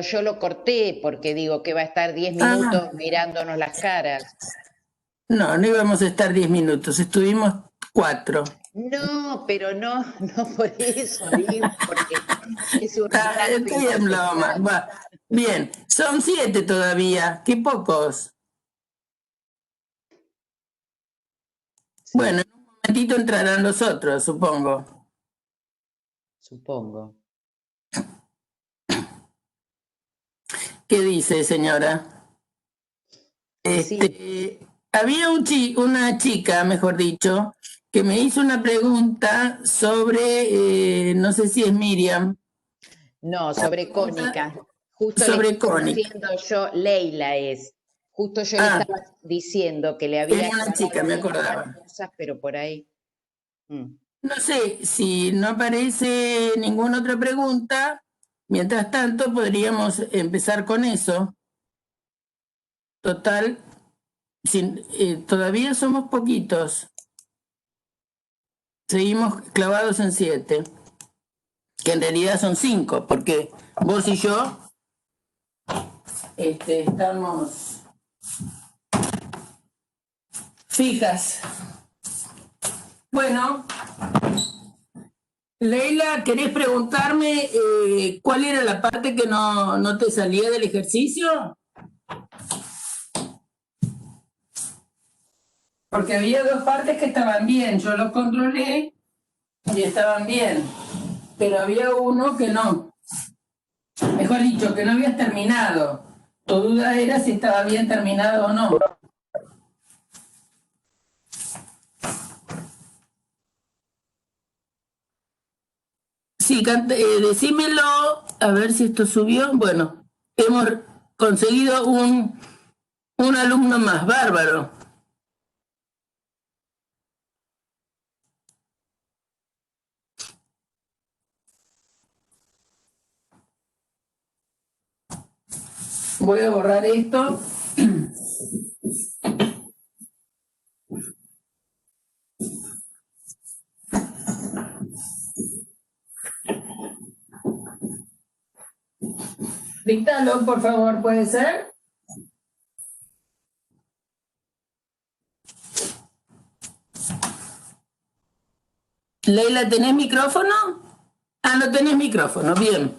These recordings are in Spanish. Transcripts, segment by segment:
Yo lo corté porque digo que va a estar 10 minutos mirándonos las caras. No, no íbamos a estar 10 minutos, estuvimos 4. No, pero no por eso, digo, porque es un rato Estoy en broma. insospechado. Bien, son 7 todavía, qué pocos. Sí, Bueno, en un momentito entrarán los otros, supongo. supongo. ¿Qué dice, señora? Sí, Había una chica, mejor dicho, que me hizo una pregunta sobre, no sé si es Miriam, no, sobre Cónica. Justo le sobre estaba Connie. diciendo yo, Leila es. Justo yo le Ah, estaba diciendo que le había era una chica, aclarado me algunas acordaba. cosas, pero por ahí. No sé, si no aparece ninguna otra pregunta, mientras tanto podríamos empezar con eso. Total, todavía somos poquitos. Seguimos clavados en 7, que en realidad son 5, porque vos y yo estamos fijas. Bueno, Leila, ¿querés preguntarme cuál era la parte que no te salía del ejercicio? Porque había 2 partes que estaban bien, yo los controlé y estaban bien, pero había uno que no. Mejor dicho, que no habías terminado. Tu duda era si estaba bien terminado o no. Sí, decímelo, a ver si esto subió. Bueno, hemos conseguido un alumno más, bárbaro. Voy a borrar esto. Dictalo, por favor, ¿puede ser? Leila, ¿tenés micrófono? Ah, no tenés micrófono, bien.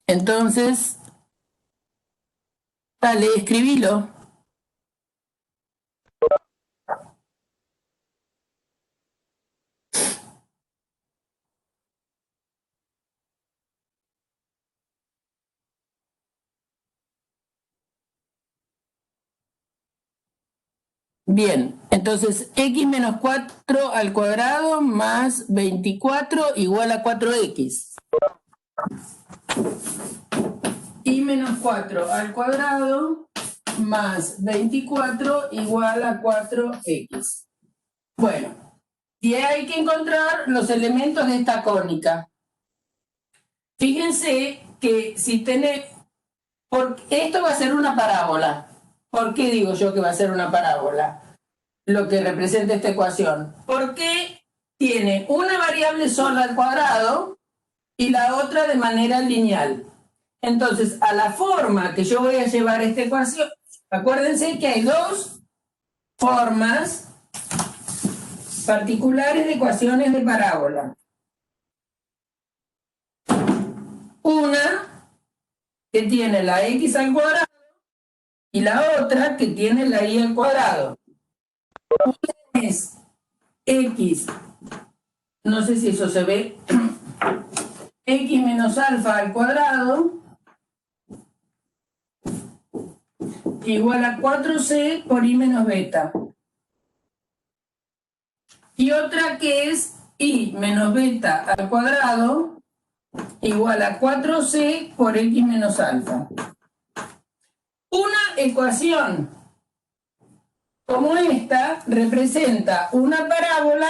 Entonces, dale, escribilo. Bien, entonces x menos 4 al cuadrado más 24 igual a 4x. Y menos 4 al cuadrado más 24 igual a 4x. Bueno, y hay que encontrar los elementos de esta cónica. Fíjense que si esto va a ser una parábola. ¿Por qué digo yo que va a ser una parábola? Lo que representa esta ecuación. Porque tiene una variable sola al cuadrado y la otra de manera lineal. Entonces, a la forma que yo voy a llevar esta ecuación, acuérdense que hay 2 formas particulares de ecuaciones de parábola. Una que tiene la x al cuadrado y la otra que tiene la y al cuadrado. Una es x, no sé si eso se ve, x menos alfa al cuadrado igual a 4c por y menos beta. Y otra que es y menos beta al cuadrado igual a 4c por x menos alfa. Una ecuación como esta representa una parábola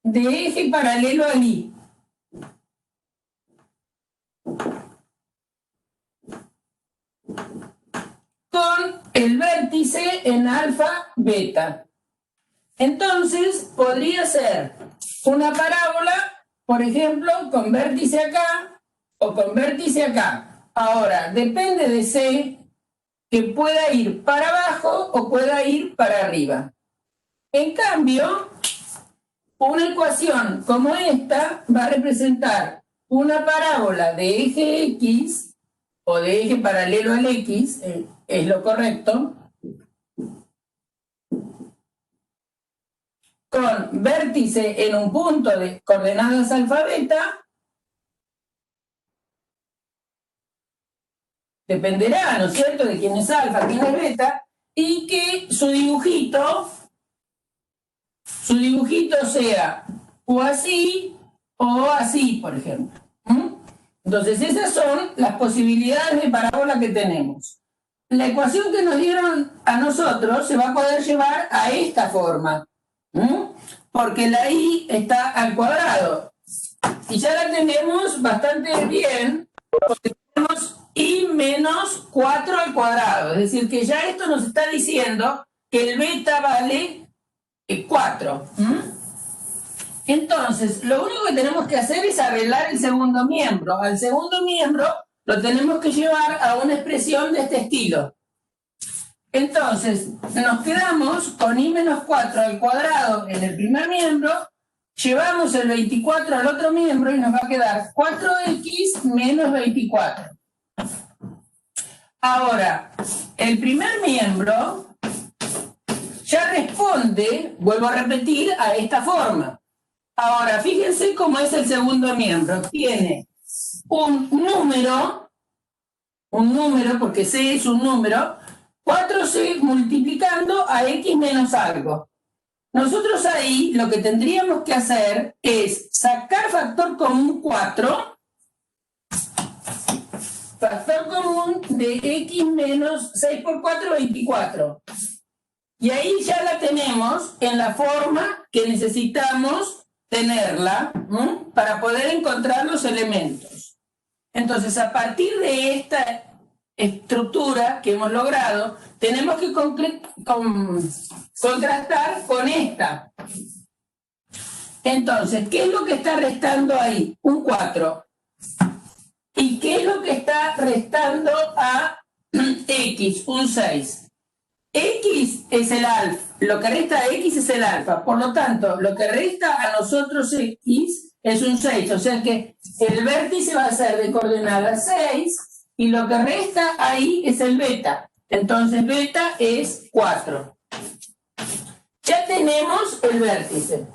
de eje paralelo a y. Con el vértice en alfa beta. Entonces podría ser una parábola, por ejemplo, con vértice acá o con vértice acá. Ahora, depende de C que pueda ir para abajo o pueda ir para arriba. En cambio, una ecuación como esta va a representar una parábola de eje X o de eje paralelo al X, es lo correcto, con vértice en un punto de coordenadas alfa beta, dependerá, ¿no es cierto?, de quién es alfa, quién es beta, y que su dibujito sea o así, por ejemplo. Entonces, esas son las posibilidades de parábola que tenemos. La ecuación que nos dieron a nosotros se va a poder llevar a esta forma, porque la y está al cuadrado. Y ya la tenemos bastante bien, porque tenemos y menos 4 al cuadrado. Es decir, que ya esto nos está diciendo que el beta vale 4. Entonces, lo único que tenemos que hacer es arreglar el segundo miembro. Al segundo miembro lo tenemos que llevar a una expresión de este estilo. Entonces, nos quedamos con i menos 4 al cuadrado en el primer miembro, llevamos el 24 al otro miembro y nos va a quedar 4x menos 24. Ahora, el primer miembro ya responde, vuelvo a repetir, a esta forma. Ahora, fíjense cómo es el segundo miembro. Tiene un número, porque C es un número, 4C multiplicando a X menos algo. Nosotros ahí lo que tendríamos que hacer es sacar factor común 4, factor común de X menos 6 por 4, 24. Y ahí ya la tenemos en la forma que necesitamos tenerla para poder encontrar los elementos. Entonces, a partir de esta estructura que hemos logrado, tenemos que contrastar con esta. Entonces, ¿qué es lo que está restando ahí? Un 4. ¿Y qué es lo que está restando a X? Un 6. X es el alfa, lo que resta a X es el alfa, por lo tanto, lo que resta a nosotros X es un 6, o sea que el vértice va a ser de coordenada 6 y lo que resta ahí es el beta, entonces beta es 4. Ya tenemos el vértice.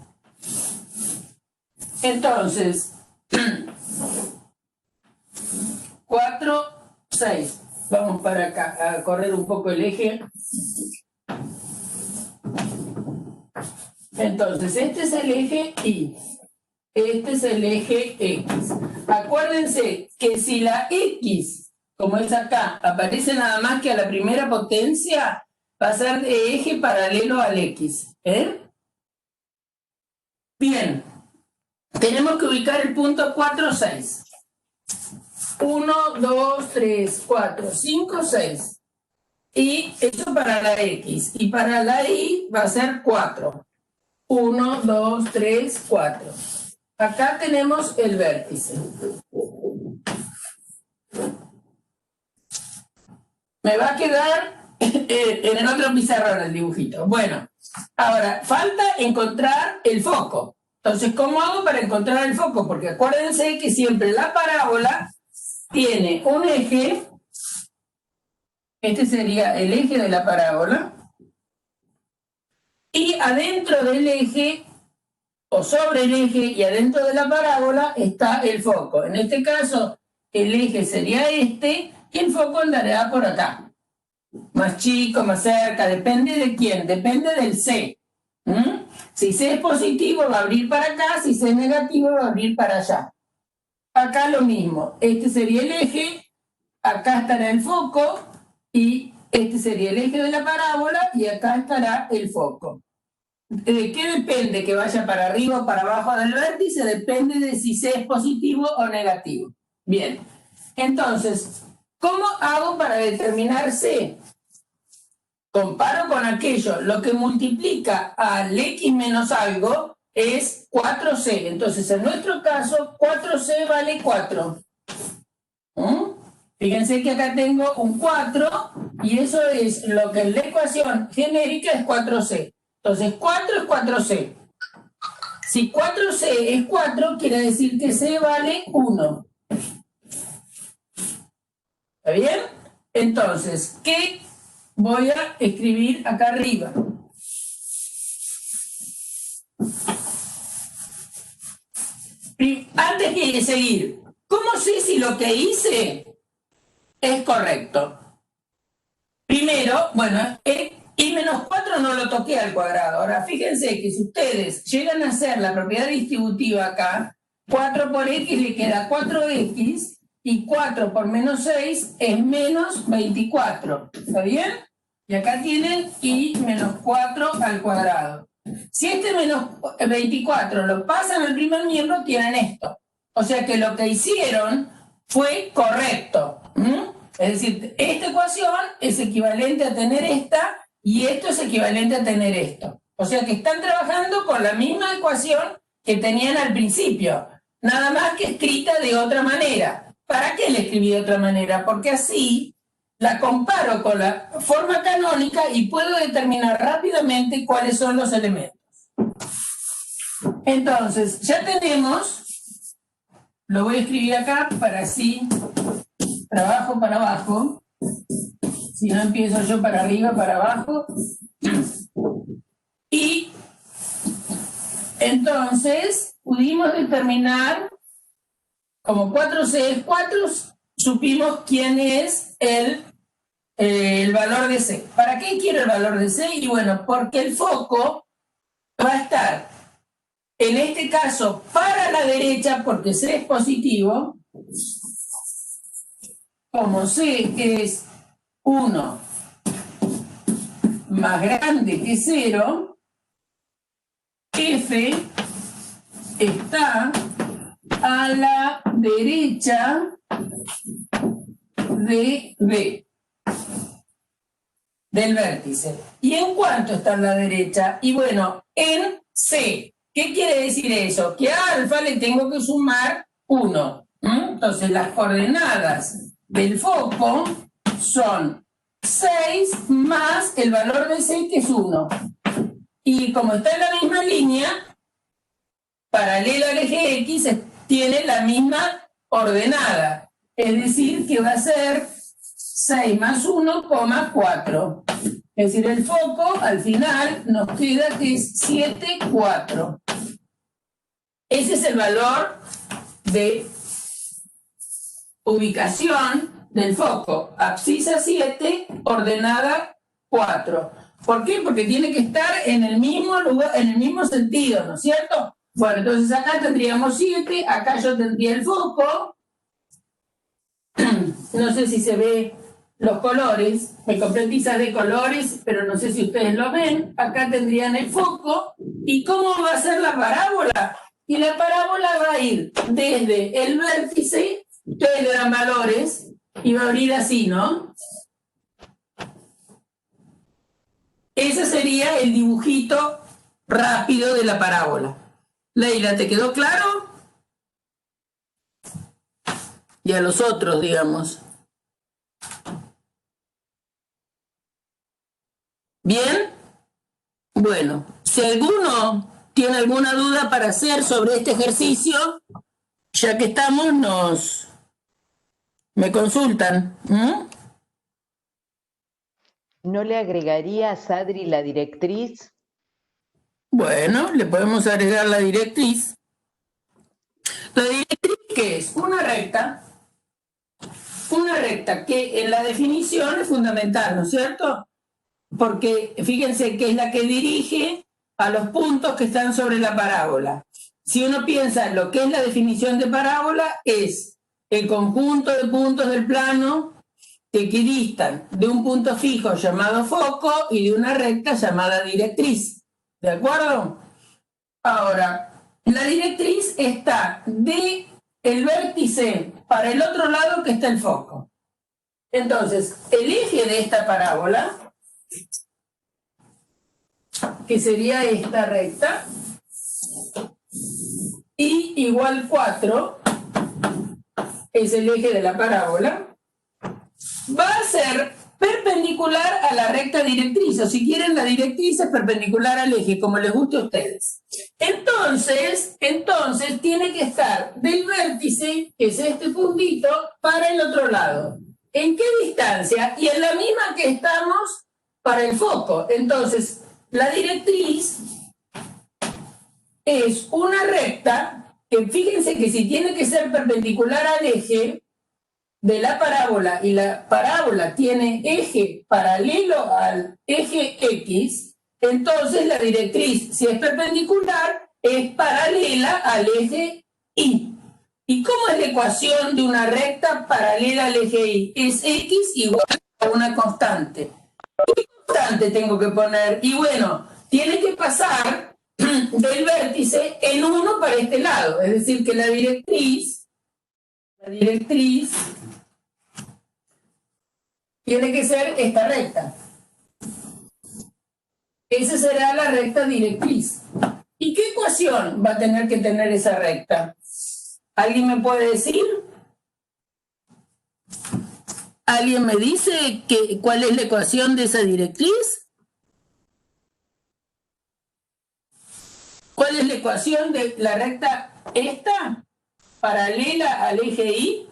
Entonces, 4, 6. Vamos para acá, a correr un poco el eje. Entonces, este es el eje Y. Este es el eje X. Acuérdense que si la X, como es acá, aparece nada más que a la primera potencia, va a ser de eje paralelo al X. Bien. Tenemos que ubicar el punto 4, 6. 1, 2, 3, 4, 5, 6. Y eso para la X. Y para la Y va a ser 4. 1, 2, 3, 4. Acá tenemos el vértice. Me va a quedar en el otro pizarrón el dibujito. Bueno, ahora falta encontrar el foco. Entonces, ¿cómo hago para encontrar el foco? Porque acuérdense que siempre la parábola tiene un eje, este sería el eje de la parábola, y adentro del eje, o sobre el eje y adentro de la parábola, está el foco. En este caso, el eje sería este, y el foco andará por acá. Más chico, más cerca, depende de quién, depende del C. Si C es positivo, va a abrir para acá, si C es negativo, va a abrir para allá. Acá lo mismo, este sería el eje, acá estará el foco, y este sería el eje de la parábola, y acá estará el foco. ¿De qué depende que vaya para arriba o para abajo del vértice? Depende de si C es positivo o negativo. Bien, entonces, ¿cómo hago para determinar C? Comparo con aquello, lo que multiplica al X menos algo es 4C. Entonces, en nuestro caso, 4C vale 4. Fíjense que acá tengo un 4 y eso es lo que en la ecuación genérica es 4c. Entonces 4 es 4c. Si 4c es 4, quiere decir que c vale 1. ¿Está bien? Entonces, ¿qué voy a escribir acá arriba? Antes de seguir, ¿cómo sé si lo que hice es correcto? Primero, bueno, y menos 4 no lo toqué al cuadrado. Ahora, fíjense que si ustedes llegan a hacer la propiedad distributiva acá, 4 por x le queda 4x y 4 por menos 6 es menos 24. ¿Está bien? Y acá tienen y menos 4 al cuadrado. Si este menos 24 lo pasan al primer miembro, tienen esto. O sea que lo que hicieron fue correcto. Es decir, esta ecuación es equivalente a tener esta y esto es equivalente a tener esto. O sea que están trabajando con la misma ecuación que tenían al principio, nada más que escrita de otra manera. ¿Para qué la escribí de otra manera? Porque así la comparo con la forma canónica y puedo determinar rápidamente cuáles son los elementos. Entonces, ya tenemos, lo voy a escribir acá para así trabajo para abajo, si no empiezo yo para arriba, para abajo, y entonces pudimos determinar, como 4c es 4, supimos quién es el valor de c. ¿Para qué quiero el valor de c? Y bueno, porque el foco va a estar, en este caso, para la derecha, porque c es positivo. Como c es 1 más grande que 0, f está a la derecha de B, del vértice. ¿Y en cuánto está a la derecha? Y bueno, en C. ¿Qué quiere decir eso? Que a alfa le tengo que sumar 1. Entonces las coordenadas del foco son 6 más el valor de C, que es 1. Y como está en la misma línea, paralela al eje X, tiene la misma ordenada. Es decir, que va a ser 6 más 1, 4. Es decir, el foco al final nos queda que es 7, 4. Ese es el valor de ubicación del foco. Abscisa 7, ordenada 4. ¿Por qué? Porque tiene que estar en el mismo lugar, en el mismo sentido, ¿no es cierto? Bueno, entonces acá tendríamos 7, acá yo tendría el foco. No sé si se ve los colores, me compré tizas de colores, pero no sé si ustedes lo ven. Acá tendrían el foco. ¿Y cómo va a ser la parábola? Y la parábola va a ir desde el vértice, ustedes le dan valores, y va a abrir así, ¿no? Ese sería el dibujito rápido de la parábola. Leila, ¿te quedó claro? Y a los otros, digamos. ¿Bien? Bueno, si alguno tiene alguna duda para hacer sobre este ejercicio, ya que estamos, me consultan. ¿No le agregaría a Sadri la directriz? Bueno, le podemos agregar la directriz. ¿La directriz qué es? Una recta que en la definición es fundamental, ¿no es cierto? Porque fíjense que es la que dirige a los puntos que están sobre la parábola. Si uno piensa en lo que es la definición de parábola, es el conjunto de puntos del plano que equidistan de un punto fijo llamado foco y de una recta llamada directriz. ¿De acuerdo? Ahora, la directriz está de el vértice para el otro lado que está el foco. Entonces, el eje de esta parábola, que sería esta recta, y igual 4, es el eje de la parábola, va a ser perpendicular a la recta directriz, o si quieren la directriz es perpendicular al eje, como les guste a ustedes. Entonces tiene que estar del vértice, que es este puntito, para el otro lado. ¿En qué distancia? Y en la misma que estamos para el foco. Entonces, la directriz es una recta que fíjense que si tiene que ser perpendicular al eje de la parábola y la parábola tiene eje paralelo al eje X, entonces la directriz, si es perpendicular, es paralela al eje Y. ¿Y cómo es la ecuación de una recta paralela al eje Y? Es X igual a una constante. ¿Qué constante tengo que poner? Y bueno, tiene que pasar del vértice en 1 para este lado. Es decir, que la directriz tiene que ser esta recta. Esa será la recta directriz. ¿Y qué ecuación va a tener que tener esa recta? ¿Alguien me puede decir? ¿Alguien me dice cuál es la ecuación de esa directriz? ¿Cuál es la ecuación de la recta esta, paralela al eje Y?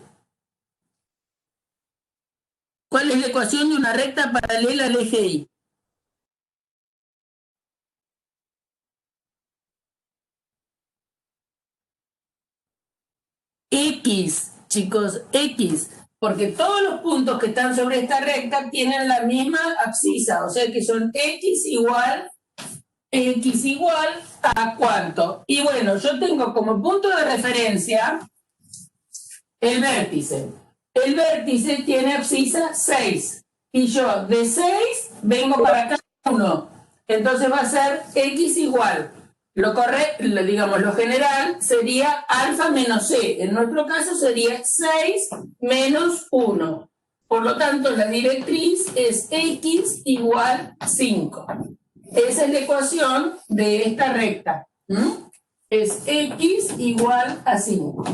¿Cuál es la ecuación de una recta paralela al eje Y? X, chicos, X, porque todos los puntos que están sobre esta recta tienen la misma abscisa, o sea que son X igual a ¿cuánto? Y bueno, yo tengo como punto de referencia el vértice. El vértice tiene abscisa 6, y yo de 6 vengo para acá 1, entonces va a ser X igual. Lo general sería alfa menos C. En nuestro caso sería 6 menos 1. Por lo tanto, la directriz es X igual 5. Esa es la ecuación de esta recta. Es X igual a 5.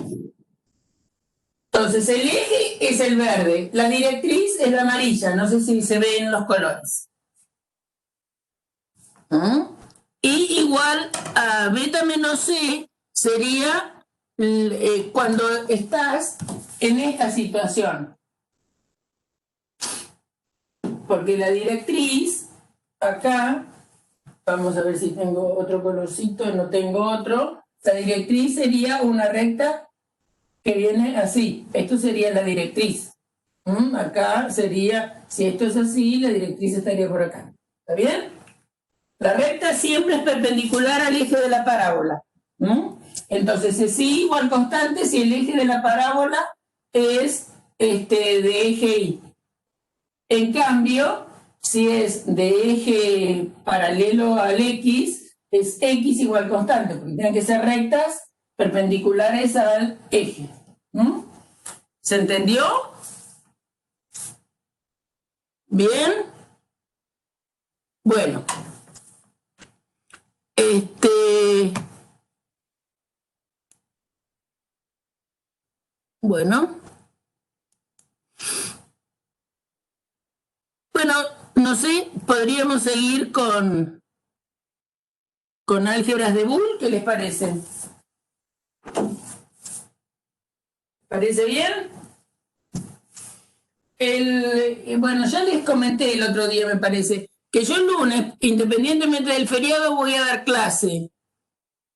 Entonces, el eje es el verde. La directriz es la amarilla. No sé si se ven los colores. Y igual a beta menos C sería cuando estás en esta situación. Porque la directriz, acá, vamos a ver si tengo otro colorcito, no tengo otro. La directriz sería una recta que viene así. Esto sería la directriz. Acá sería, si esto es así, la directriz estaría por acá. ¿Está bien? La recta siempre es perpendicular al eje de la parábola. Entonces es Y igual constante si el eje de la parábola es de eje Y. En cambio, si es de eje paralelo al X, es X igual constante, porque tienen que ser rectas perpendiculares al eje. ¿Se entendió? ¿Bien? Bueno. Bueno. Bueno, no sé, podríamos seguir con álgebras de Boole, ¿qué les parece? ¿Parece bien? Bueno, ya les comenté el otro día, me parece, que yo el lunes, independientemente del feriado, voy a dar clase.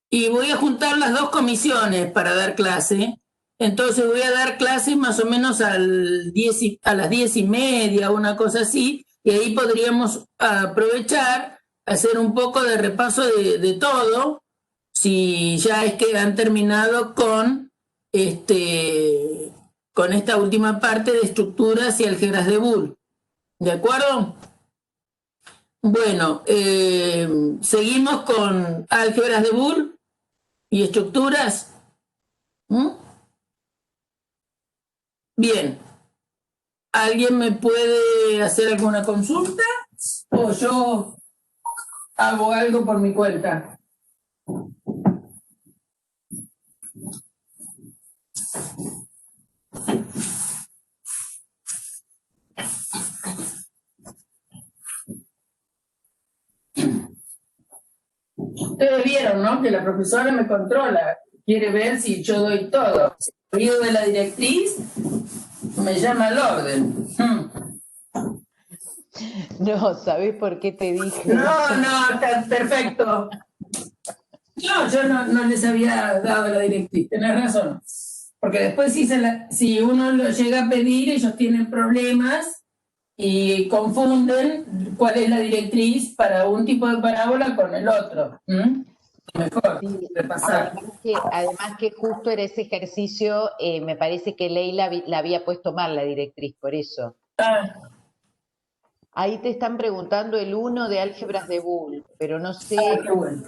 Y voy a juntar las dos comisiones para dar clase. Entonces voy a dar clase más o menos a las 10:30, una cosa así, y ahí podríamos aprovechar, hacer un poco de repaso de todo, si ya es que han terminado con esta última parte de estructuras y álgebras de Boole. ¿De acuerdo? Bueno, seguimos con álgebras de Boole y estructuras. Bien. ¿Alguien me puede hacer alguna consulta? ¿O yo hago algo por mi cuenta? Ustedes vieron, ¿no? Que la profesora me controla, quiere ver si yo doy todo. Si olvido de la directriz, me llama al orden. No, ¿sabés por qué te dije? No, está perfecto. No, yo no les había dado la directriz, tenés razón. Porque después si uno lo llega a pedir, ellos tienen problemas y confunden cuál es la directriz para un tipo de parábola con el otro. Mejor Sí, repasar. además que justo era ese ejercicio, me parece que Leila la había puesto mal la directriz, por eso. Ah, Ahí te están preguntando el 1 de álgebras de Boole, pero no sé, qué bueno.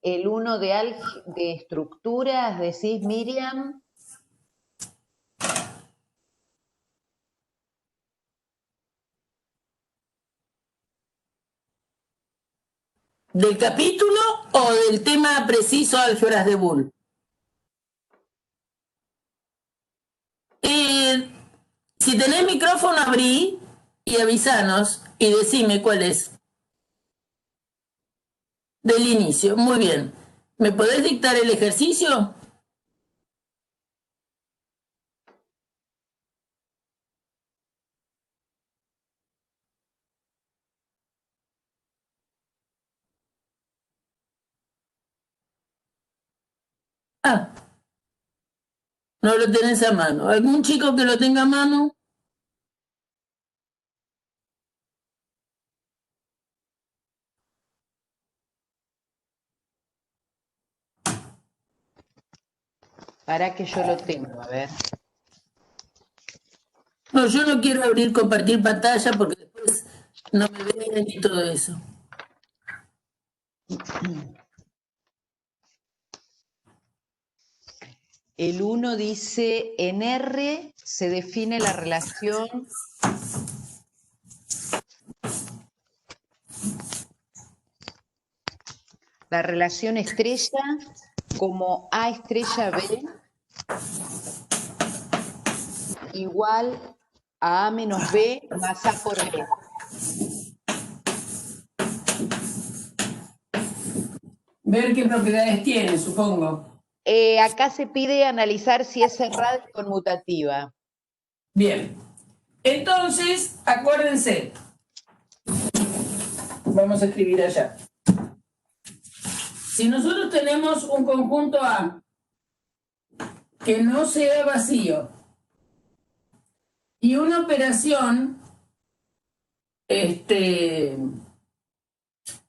el 1 de estructuras, decís Miriam. ¿Del capítulo o del tema preciso álgebras de Boole? Si tenés micrófono, abrí y avisanos y decime cuál es. Del inicio, muy bien. ¿Me podés dictar el ejercicio? Ah, no lo tenés a mano. ¿Algún chico que lo tenga a mano? Para que yo lo tengo, a ver. No, yo no quiero abrir, compartir pantalla porque después no me ven y todo eso. El 1 dice, en R se define la relación estrella como A estrella B igual a A menos B más A por B. Ver qué propiedades tiene, supongo. Acá se pide analizar si es cerrada y conmutativa. Bien. Entonces, acuérdense. Vamos a escribir allá. Si nosotros tenemos un conjunto A que no sea vacío y una operación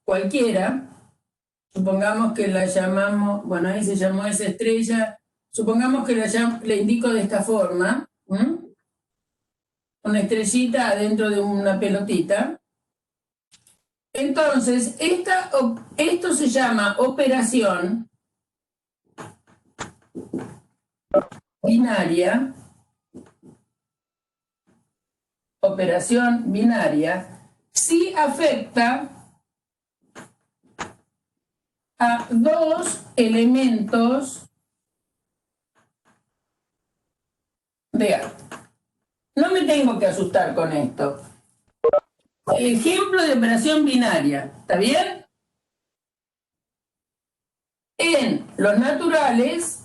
cualquiera, supongamos que la llamamos, bueno, ahí se llamó esa estrella, supongamos que le indico de esta forma, una estrellita adentro de una pelotita. Entonces, esto se llama operación binaria, si afecta a dos elementos de A. No me tengo que asustar con esto. Ejemplo de operación binaria, ¿está bien? En los naturales,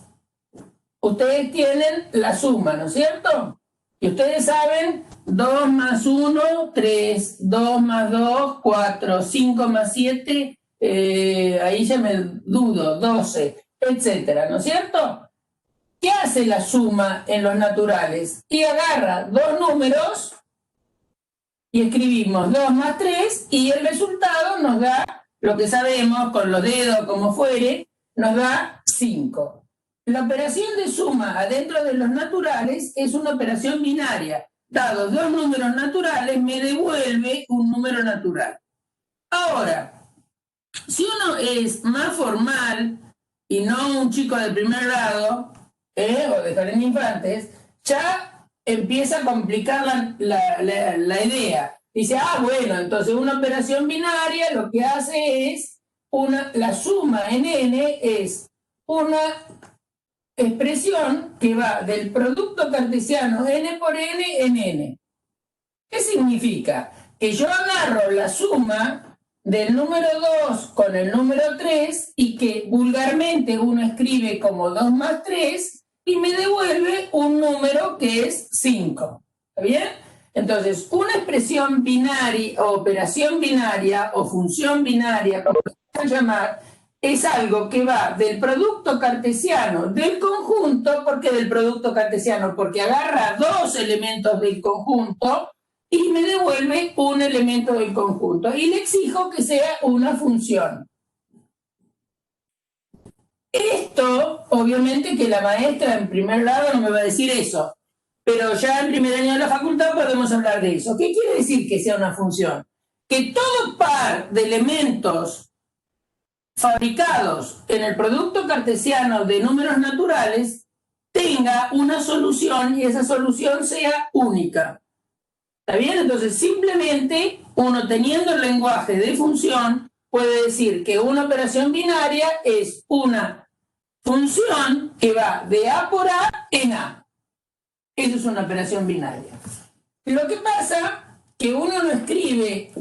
ustedes tienen la suma, ¿no es cierto? Y ustedes saben, 2 más 1, 3, 2 más 2, 4, 5 más 7, ahí ya me dudo, 12, etcétera, ¿no es cierto? ¿Qué hace la suma en los naturales? Y agarra dos números y escribimos 2 más 3 y el resultado nos da, lo que sabemos, con los dedos, como fuere, nos da 5. La operación de suma adentro de los naturales es una operación binaria. Dados dos números naturales, me devuelve un número natural. Ahora, si uno es más formal y no un chico de primer grado o de jardín de infantes, ya empieza a complicar la idea. Dice, bueno, entonces una operación binaria lo que hace es, la suma en n es una expresión que va del producto cartesiano n por n en n. ¿Qué significa? Que yo agarro la suma del número 2 con el número 3 y que vulgarmente uno escribe como 2 más 3 y me devuelve un número que es 5. ¿Está bien? Entonces, una expresión binaria o operación binaria o función binaria, como se puede llamar, es algo que va del producto cartesiano del conjunto. ¿Por qué del producto cartesiano? Porque agarra dos elementos del conjunto y me devuelve un elemento del conjunto. Y le exijo que sea una función. Esto, obviamente que la maestra en primer grado no me va a decir eso, pero ya en primer año de la facultad podemos hablar de eso. ¿Qué quiere decir que sea una función? Que todo par de elementos fabricados en el producto cartesiano de números naturales tenga una solución y esa solución sea única. ¿Está bien? Entonces, simplemente uno teniendo el lenguaje de función puede decir que una operación binaria es una función que va de A por A en A. Eso es una operación binaria. Lo que pasa que uno no escribe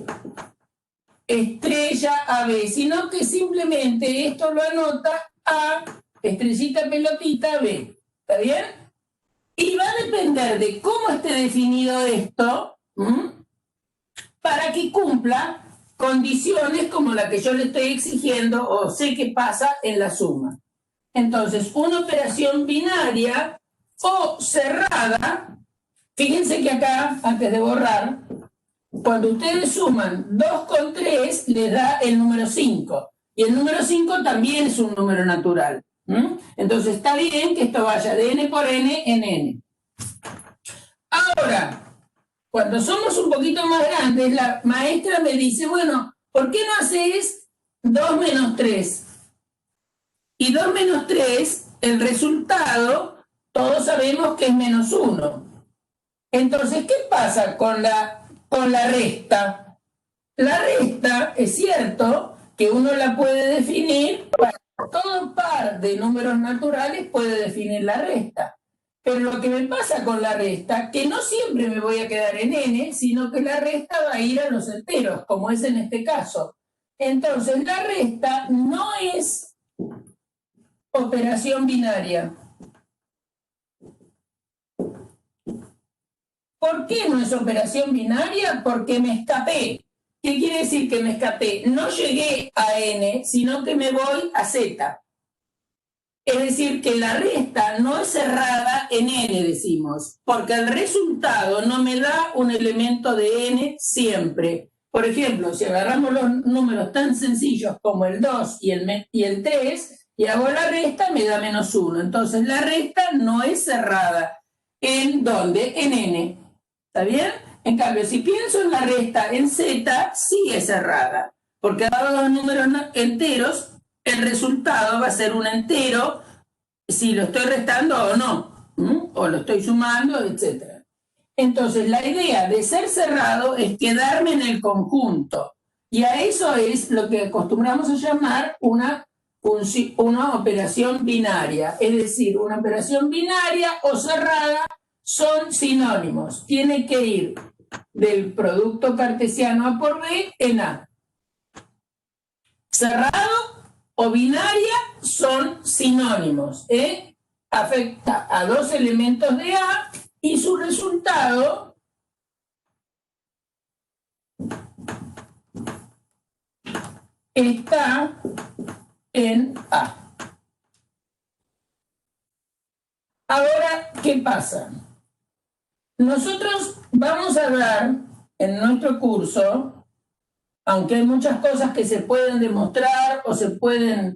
estrella AB, sino que simplemente esto lo anota A, estrellita, pelotita, B. ¿Está bien? Y va a depender de cómo esté definido esto, para que cumpla condiciones como la que yo le estoy exigiendo o sé que pasa en la suma. Entonces, una operación binaria o cerrada, fíjense que acá, antes de borrar, cuando ustedes suman 2 con 3, les da el número 5. Y el número 5 también es un número natural. Entonces está bien que esto vaya de n por n en n. Ahora, cuando somos un poquito más grandes, la maestra me dice, bueno, ¿por qué no haces 2 menos 3? Y 2 menos 3, el resultado, todos sabemos que es menos 1. Entonces, ¿qué pasa con la resta? La resta, es cierto que uno la puede definir, para todo par de números naturales puede definir la resta. Pero lo que me pasa con la resta, que no siempre me voy a quedar en n, sino que la resta va a ir a los enteros, como es en este caso. Entonces, la resta no es operación binaria. ¿Por qué no es operación binaria? Porque me escapé. ¿Qué quiere decir que me escapé? No llegué a n, sino que me voy a z. Es decir, que la resta no es cerrada en n, decimos, porque el resultado no me da un elemento de n siempre. Por ejemplo, si agarramos los números tan sencillos como el 2 y el 3, y hago la resta, me da menos 1. Entonces, la resta no es cerrada. ¿En dónde? En n. ¿Está bien? En cambio, si pienso en la resta en z, sí es cerrada, porque dado los números enteros, el resultado va a ser un entero si lo estoy restando o no, o lo estoy sumando, etc. Entonces, la idea de ser cerrado es quedarme en el conjunto, y a eso es lo que acostumbramos a llamar una operación binaria. Es decir, una operación binaria o cerrada son sinónimos. Tiene que ir del producto cartesiano A por B en A. Cerrado o binaria son sinónimos. Afecta a dos elementos de A y su resultado está en A. Ahora, ¿qué pasa? Nosotros vamos a hablar en nuestro curso, aunque hay muchas cosas que se pueden demostrar o se pueden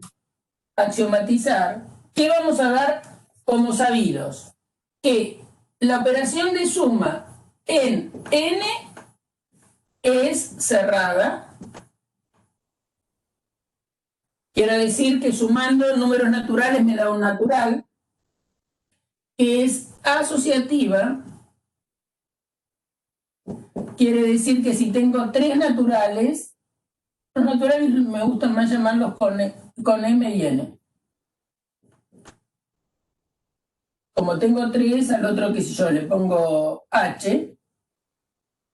axiomatizar, que vamos a dar como sabidos, que la operación de suma en n es cerrada. Quiere decir que sumando números naturales me da un natural. Es asociativa. Quiere decir que si tengo 3 naturales, los naturales me gustan más llamarlos con M y N. como tengo 3, al otro que si yo le pongo h,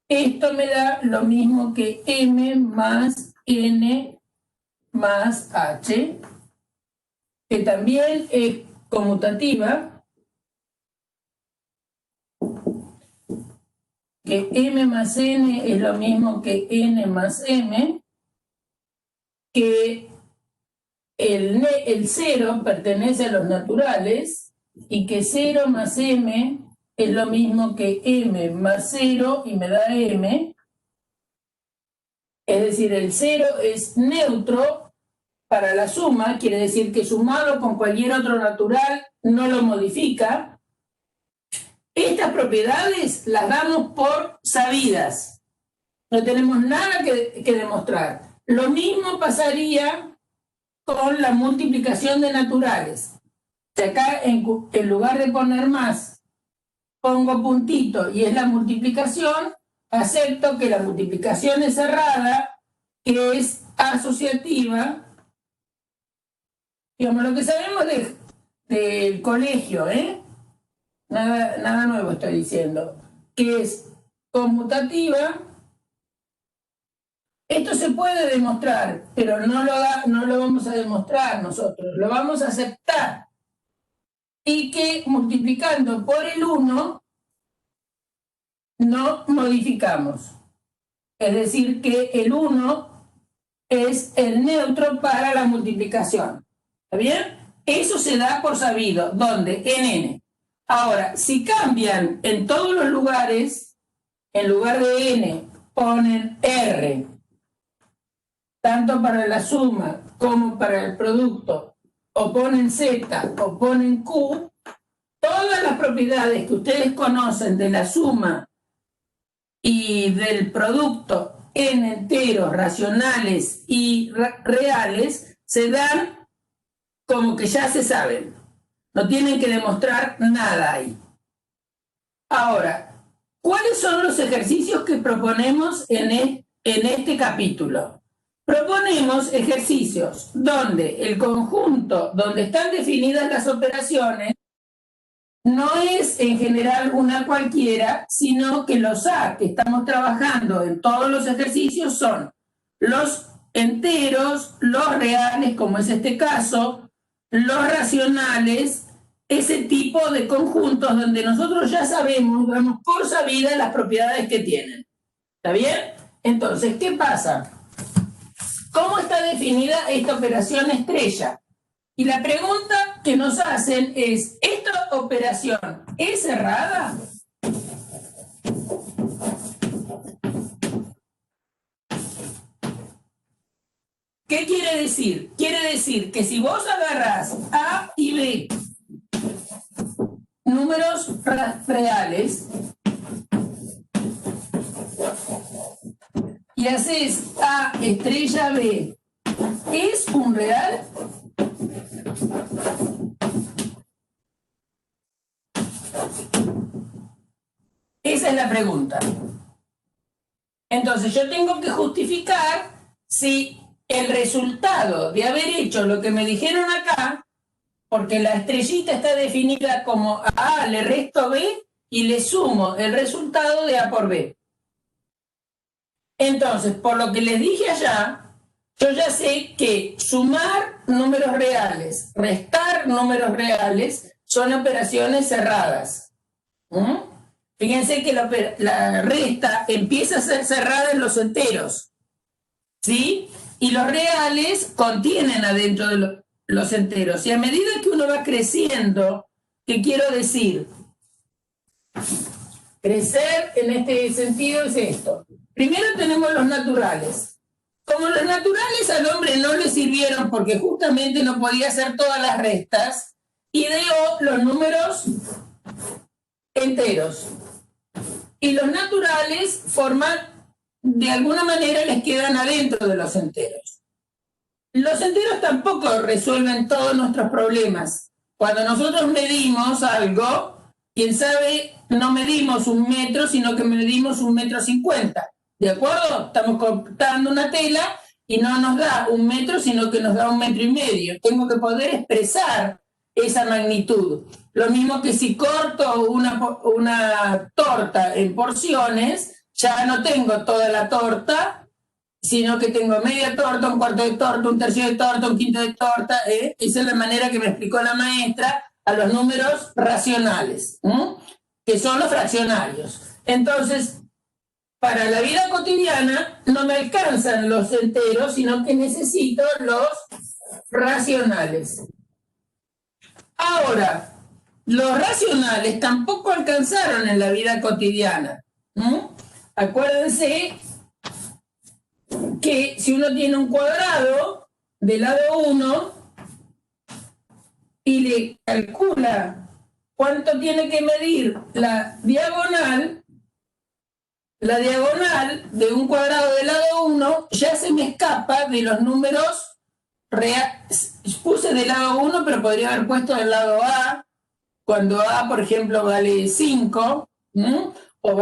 esto me da lo mismo que m más n más h, que también es conmutativa, que m más n es lo mismo que n más m, que el 0 pertenece a los naturales y que 0 más m es lo mismo que m más 0 y me da m. Es decir, el 0 es neutro para la suma, quiere decir que sumado con cualquier otro natural no lo modifica. Estas propiedades las damos por sabidas. No tenemos nada que demostrar. Lo mismo pasaría con la multiplicación de naturales. Si acá en lugar de poner más, pongo puntito y es la multiplicación, acepto que la multiplicación es cerrada, que es asociativa. Digamos, lo que sabemos del colegio, nada nuevo estoy diciendo, que es conmutativa. Esto se puede demostrar, pero no lo vamos a demostrar nosotros, lo vamos a aceptar. Y que multiplicando por el 1 no modificamos. Es decir, que el 1 es el neutro para la multiplicación. ¿Está bien? Eso se da por sabido. ¿Dónde? En n. Ahora, si cambian en todos los lugares, en lugar de n ponen r, tanto para la suma como para el producto, o ponen z o ponen q, todas las propiedades que ustedes conocen de la suma y del producto en enteros, racionales y reales, se dan como que ya se saben. No tienen que demostrar nada ahí. Ahora, ¿cuáles son los ejercicios que proponemos en este capítulo? Proponemos ejercicios donde el conjunto, donde están definidas las operaciones, no es en general una cualquiera, sino que los A que estamos trabajando en todos los ejercicios son los enteros, los reales, como es este caso, los racionales, ese tipo de conjuntos donde nosotros ya sabemos, damos por sabidas las propiedades que tienen. ¿Está bien? Entonces, ¿qué pasa? ¿Cómo está definida esta operación estrella? Y la pregunta que nos hacen es, ¿esta operación es cerrada? ¿Qué quiere decir? Quiere decir que si vos agarrás A y B, números reales, y haces A estrella B, ¿es un real? Esa es la pregunta. Entonces yo tengo que justificar si el resultado de haber hecho lo que me dijeron acá, porque la estrellita está definida como a A le resto B y le sumo el resultado de A por B. Entonces, por lo que les dije allá, yo ya sé que sumar números reales, restar números reales, son operaciones cerradas. Fíjense que la resta empieza a ser cerrada en los enteros, ¿sí? Y los reales contienen adentro de los enteros. Y a medida que uno va creciendo, ¿qué quiero decir? Crecer en este sentido es esto. Primero tenemos los naturales. Como los naturales al hombre no le sirvieron porque justamente no podía hacer todas las restas, ideó los números enteros. Y los naturales forman, de alguna manera les quedan adentro de los enteros. Los enteros tampoco resuelven todos nuestros problemas. Cuando nosotros medimos algo, quién sabe, no medimos 1 metro, sino que medimos 1,50 metros. ¿De acuerdo? Estamos cortando una tela y no nos da 1 metro, sino que nos da 1,5 metros. Tengo que poder expresar esa magnitud. Lo mismo que si corto una torta en porciones, ya no tengo toda la torta, sino que tengo media torta, un cuarto de torta, un tercio de torta, un quinto de torta. Esa es la manera que me explicó la maestra a los números racionales, que son los fraccionarios. Entonces, para la vida cotidiana no me alcanzan los enteros, sino que necesito los racionales. Ahora, los racionales tampoco alcanzaron en la vida cotidiana. Acuérdense que si uno tiene un cuadrado del lado 1 y le calcula cuánto tiene que medir la diagonal de un cuadrado del lado 1 ya se me escapa de los números reales. Puse del lado 1, pero podría haber puesto del lado A, cuando A, por ejemplo, vale 5, o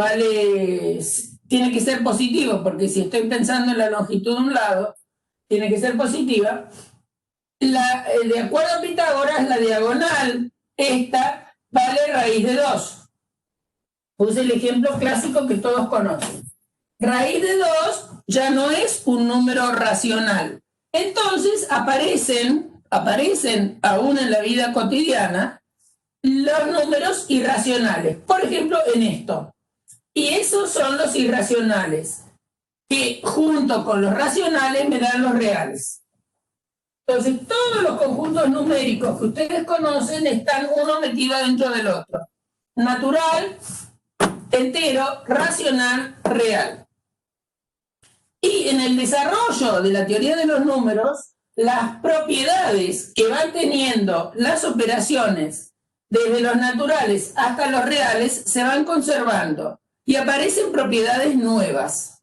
tiene que ser positivo, porque si estoy pensando en la longitud de un lado, tiene que ser positiva. De acuerdo a Pitágoras, la diagonal, esta, vale raíz de 2. Puse el ejemplo clásico que todos conocen. Raíz de 2 ya no es un número racional. Entonces aparecen aún en la vida cotidiana los números irracionales. Por ejemplo, en esto. Y esos son los irracionales, que junto con los racionales me dan los reales. Entonces, todos los conjuntos numéricos que ustedes conocen están uno metido dentro del otro. Natural, entero, racional, real. Y en el desarrollo de la teoría de los números, las propiedades que van teniendo las operaciones desde los naturales hasta los reales se van conservando y aparecen propiedades nuevas.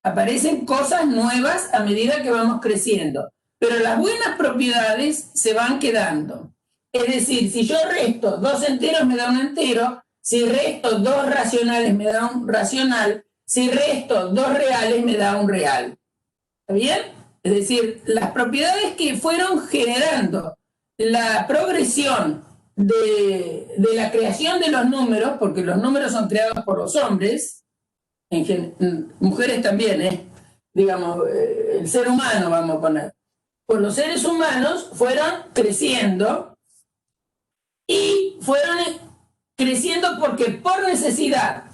Aparecen cosas nuevas a medida que vamos creciendo, pero las buenas propiedades se van quedando. Es decir, si yo resto 2 enteros me da un entero, si resto 2 racionales me da un racional, si resto 2 reales me da un real. ¿Está bien? Es decir, las propiedades que fueron generando la progresión de la creación de los números, porque los números son creados por los hombres, mujeres también, digamos, el ser humano, vamos a poner. Pues los seres humanos fueron creciendo y fueron creciendo porque por necesidad.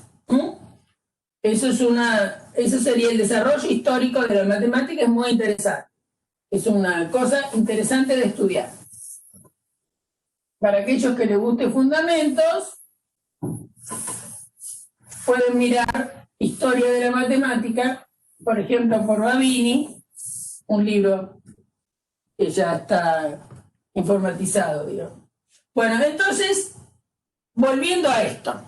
Eso sería el desarrollo histórico de la matemática, es muy interesante. Es una cosa interesante de estudiar. Para aquellos que les guste fundamentos, pueden mirar Historia de la Matemática, por ejemplo, por Babini, un libro que ya está informatizado, digamos. Bueno, entonces, volviendo a esto,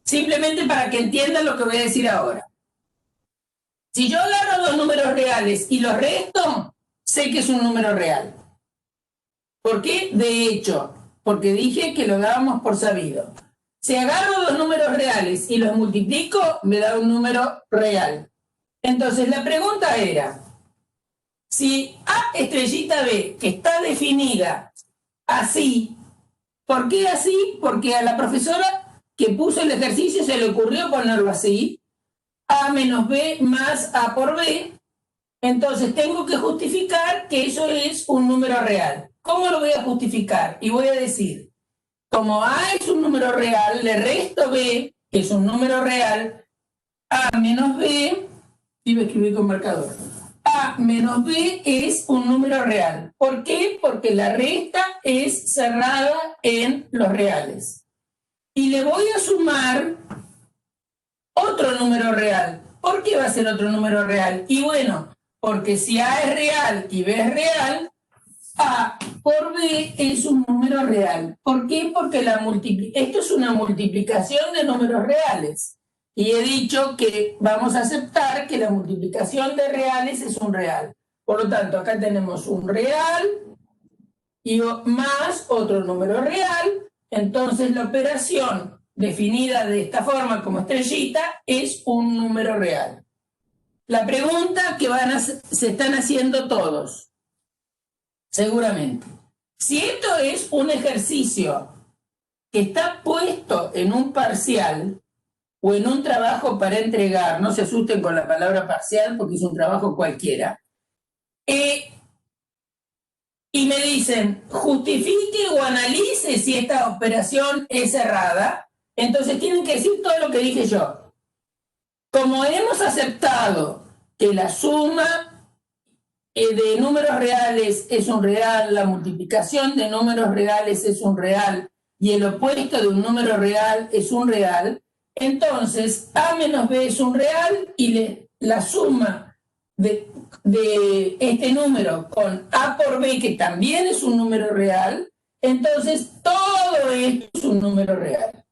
simplemente para que entiendan lo que voy a decir ahora. Si yo agarro 2 números reales y los resto, sé que es un número real. ¿Por qué? De hecho, porque dije que lo dábamos por sabido. Si agarro 2 números reales y los multiplico, me da un número real. Entonces la pregunta era, si A estrellita B, que está definida así, ¿por qué así? Porque a la profesora que puso el ejercicio se le ocurrió ponerlo así, A menos B más A por B, entonces tengo que justificar que eso es un número real. ¿Cómo lo voy a justificar? Y voy a decir, como A es un número real, le resto B, que es un número real, A menos B, y voy a escribir con marcador. A menos B es un número real. ¿Por qué? Porque la resta es cerrada en los reales. Y le voy a sumar otro número real. ¿Por qué va a ser otro número real? Y bueno, porque si A es real y B es real, A por B es un número real. ¿Por qué? Porque esto es una multiplicación de números reales. Y he dicho que vamos a aceptar que la multiplicación de reales es un real. Por lo tanto, acá tenemos un real y más otro número real. Entonces, la operación definida de esta forma como estrellita es un número real. La pregunta que se están haciendo todos, seguramente. Si esto es un ejercicio que está puesto en un parcial o en un trabajo para entregar, no se asusten con la palabra parcial porque es un trabajo cualquiera, y me dicen, justifique o analice si esta operación es errada, entonces tienen que decir todo lo que dije yo. Como hemos aceptado que la suma de números reales es un real, la multiplicación de números reales es un real y el opuesto de un número real es un real, entonces A menos B es un real y la suma de este número con A por B, que también es un número real, entonces todo esto es un número real.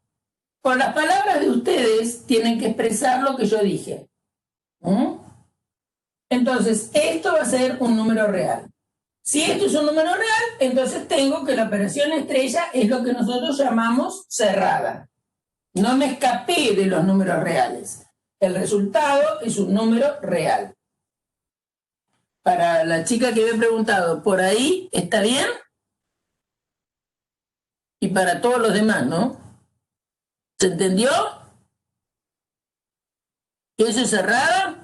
Con las palabras de ustedes tienen que expresar lo que yo dije. Entonces, esto va a ser un número real. Si esto es un número real, entonces tengo que la operación estrella es lo que nosotros llamamos cerrada. No me escapé de los números reales. El resultado es un número real. Para la chica que me ha preguntado, ¿por ahí está bien? Y para todos los demás, ¿no? ¿Se entendió? ¿Que eso es cerrada?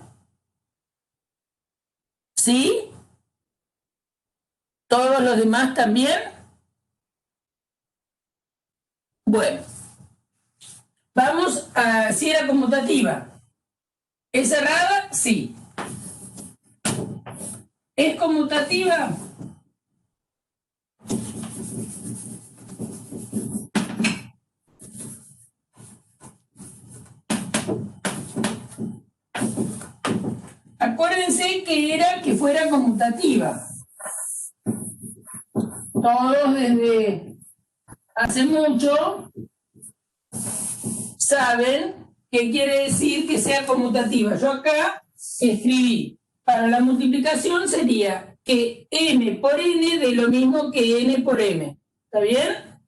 ¿Sí? ¿Todos los demás también? Bueno, vamos a si era conmutativa. ¿Es cerrada? Sí. ¿Es conmutativa? Acuérdense que era que fuera conmutativa. Todos desde hace mucho saben qué quiere decir que sea conmutativa. Yo acá escribí, para la multiplicación sería que m por n dé lo mismo que n por m. ¿Está bien?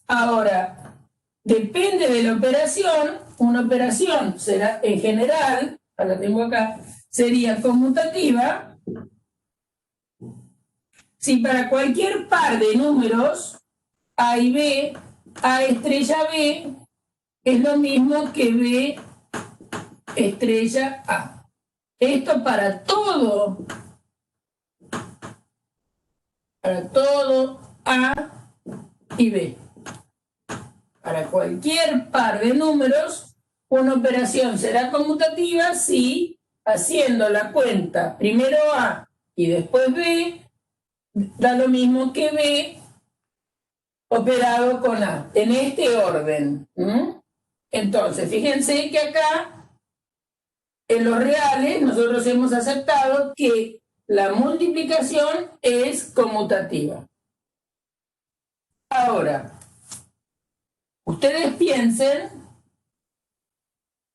Ahora, depende de la operación, una operación será en general, la tengo acá, sería conmutativa si para cualquier par de números A y B, A estrella B es lo mismo que B estrella A. Esto para todo A y B. Para cualquier par de números, una operación será conmutativa si, haciendo la cuenta primero A y después B, da lo mismo que B operado con A, en este orden. Entonces, fíjense que acá, en los reales, nosotros hemos aceptado que la multiplicación es conmutativa. Ahora, ustedes piensen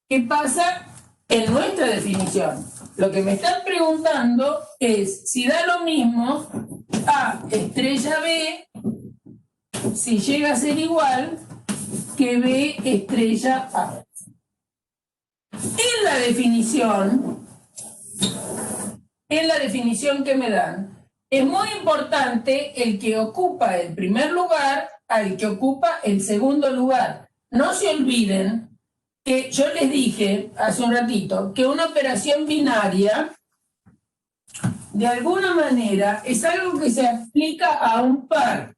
qué pasa en nuestra definición. Lo que me están preguntando es si da lo mismo A estrella B, si llega a ser igual que B estrella A. En la definición que me dan, es muy importante el que ocupa el primer lugar al que ocupa el segundo lugar. No se olviden que yo les dije hace un ratito que una operación binaria de alguna manera es algo que se aplica a un par,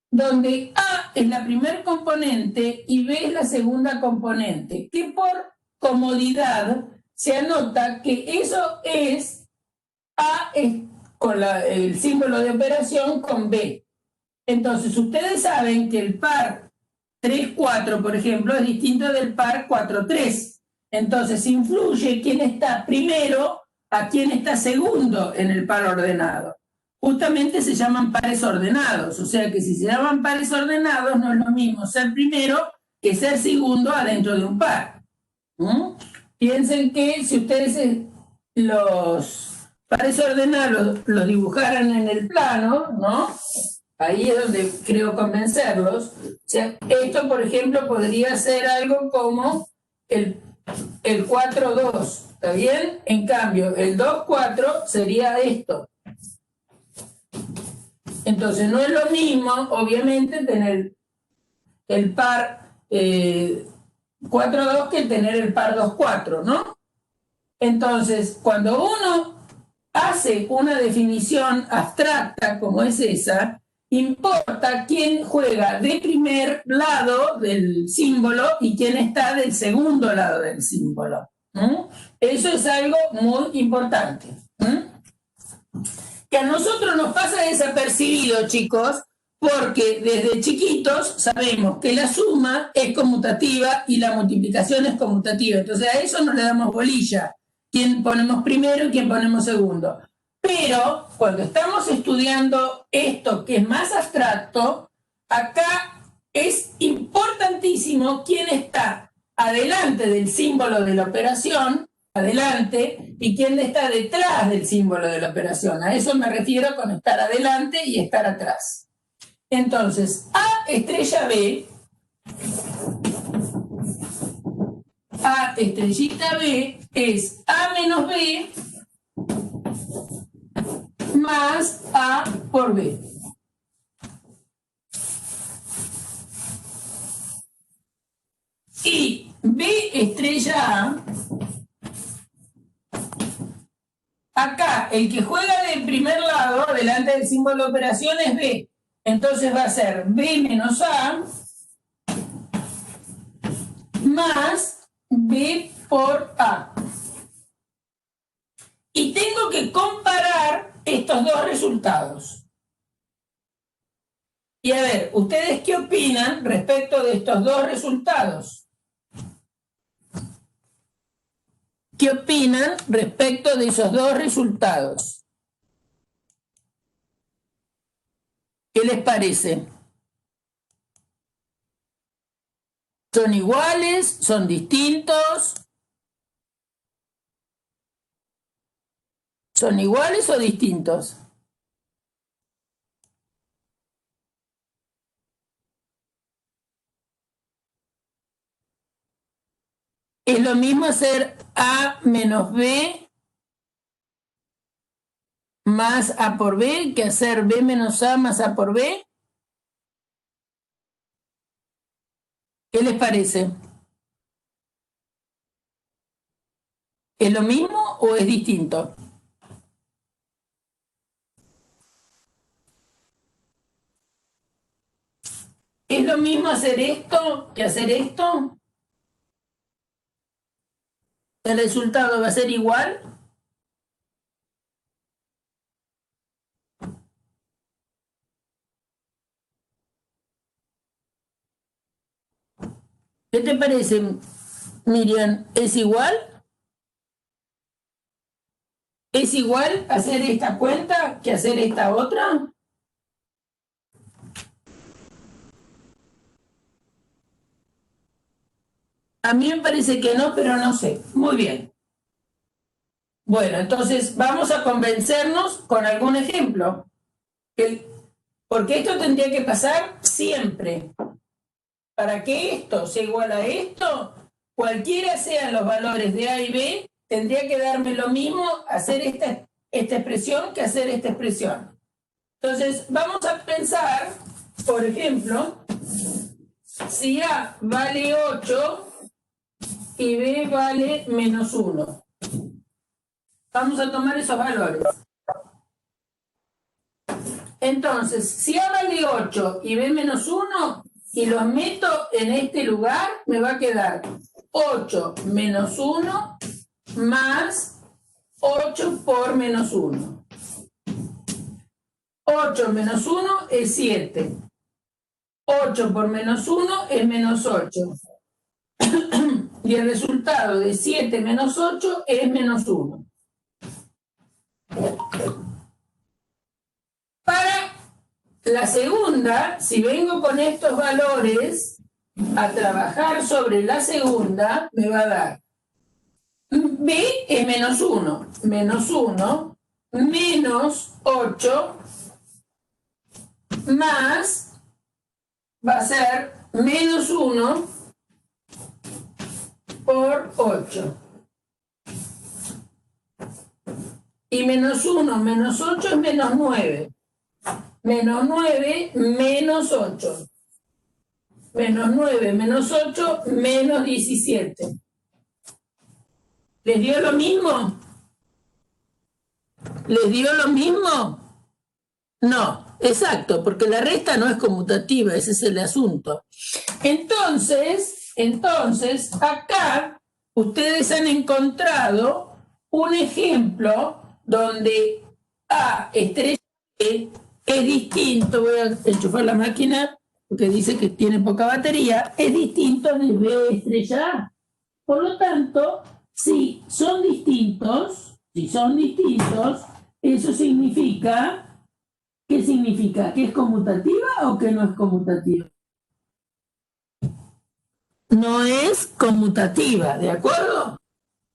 donde A es la primer componente y B es la segunda componente, que por comodidad se anota que eso es A es con el símbolo de operación con B. Entonces, ustedes saben que el par 3-4, por ejemplo, es distinto del par 4-3. Entonces, influye quién está primero a quién está segundo en el par ordenado. Justamente se llaman pares ordenados, o sea que si se llaman pares ordenados no es lo mismo ser primero que ser segundo adentro de un par. Piensen que si ustedes los pares ordenados los dibujaran en el plano, ¿no? Ahí es donde creo convencerlos. O sea, esto, por ejemplo, podría ser algo como el 4-2, ¿está bien? En cambio, el 2-4 sería esto. Entonces no es lo mismo, obviamente, tener el par 4-2 que tener el par 2-4, ¿no? Entonces, cuando uno hace una definición abstracta como es esa, importa quién juega de primer lado del símbolo y quién está del segundo lado del símbolo. Eso es algo muy importante. Que a nosotros nos pasa desapercibido, chicos, porque desde chiquitos sabemos que la suma es conmutativa y la multiplicación es conmutativa. Entonces a eso no le damos bolilla. ¿Quién ponemos primero y quién ponemos segundo? Pero cuando estamos estudiando esto que es más abstracto, acá es importantísimo quién está adelante del símbolo de la operación, adelante, y quién está detrás del símbolo de la operación. A eso me refiero con estar adelante y estar atrás. Entonces, A estrella B, A estrellita B es A menos B más A por B. Y B estrella A, acá el que juega del primer lado, delante del símbolo de operación, es B. Entonces va a ser B menos A más B por A. Y tengo que comparar estos dos resultados. Y a ver, ¿ustedes qué opinan respecto de estos dos resultados? ¿Qué opinan respecto de esos dos resultados? ¿Qué les parece? ¿Son iguales? ¿Son distintos? ¿Son iguales o distintos? ¿Es lo mismo hacer A menos B más A por B que hacer B menos A más A por B? ¿Qué les parece? ¿Es lo mismo o es distinto? ¿Es lo mismo hacer esto que hacer esto? ¿El resultado va a ser igual? ¿Qué te parece, Miriam? ¿Es igual? ¿Es igual hacer esta cuenta que hacer esta otra? A mí me parece que no, pero no sé. Muy bien. Bueno, entonces vamos a convencernos con algún ejemplo. Porque esto tendría que pasar siempre. Para que esto sea igual a esto, cualquiera sean los valores de A y B, tendría que darme lo mismo hacer esta expresión que hacer esta expresión. Entonces, vamos a pensar, por ejemplo, si A vale 8 y B vale menos 1. Vamos a tomar esos valores. Entonces, si A vale 8 y B menos 1, y los meto en este lugar, me va a quedar 8 menos 1 más 8 por menos 1. 8 menos 1 es 7. 8 por menos 1 es menos 8. Y el resultado de 7 menos 8 es menos 1. Para la segunda, si vengo con estos valores a trabajar sobre la segunda, me va a dar B es menos 1. Menos 1 menos 8 más va a ser menos 1 por 8. Y menos 1 menos 8 es menos 9. menos 9, menos 8. Menos 9, menos 8, menos 17. ¿Les dio lo mismo? ¿Les dio lo mismo? No, exacto, porque la resta no es conmutativa, ese es el asunto. Entonces, acá ustedes han encontrado un ejemplo donde A estrella B es distinto, voy a enchufar la máquina porque dice que tiene poca batería, es distinto de B estrella A. Por lo tanto, si son distintos, eso significa, ¿qué significa? ¿Que es conmutativa o que no es conmutativa? No es conmutativa, ¿de acuerdo?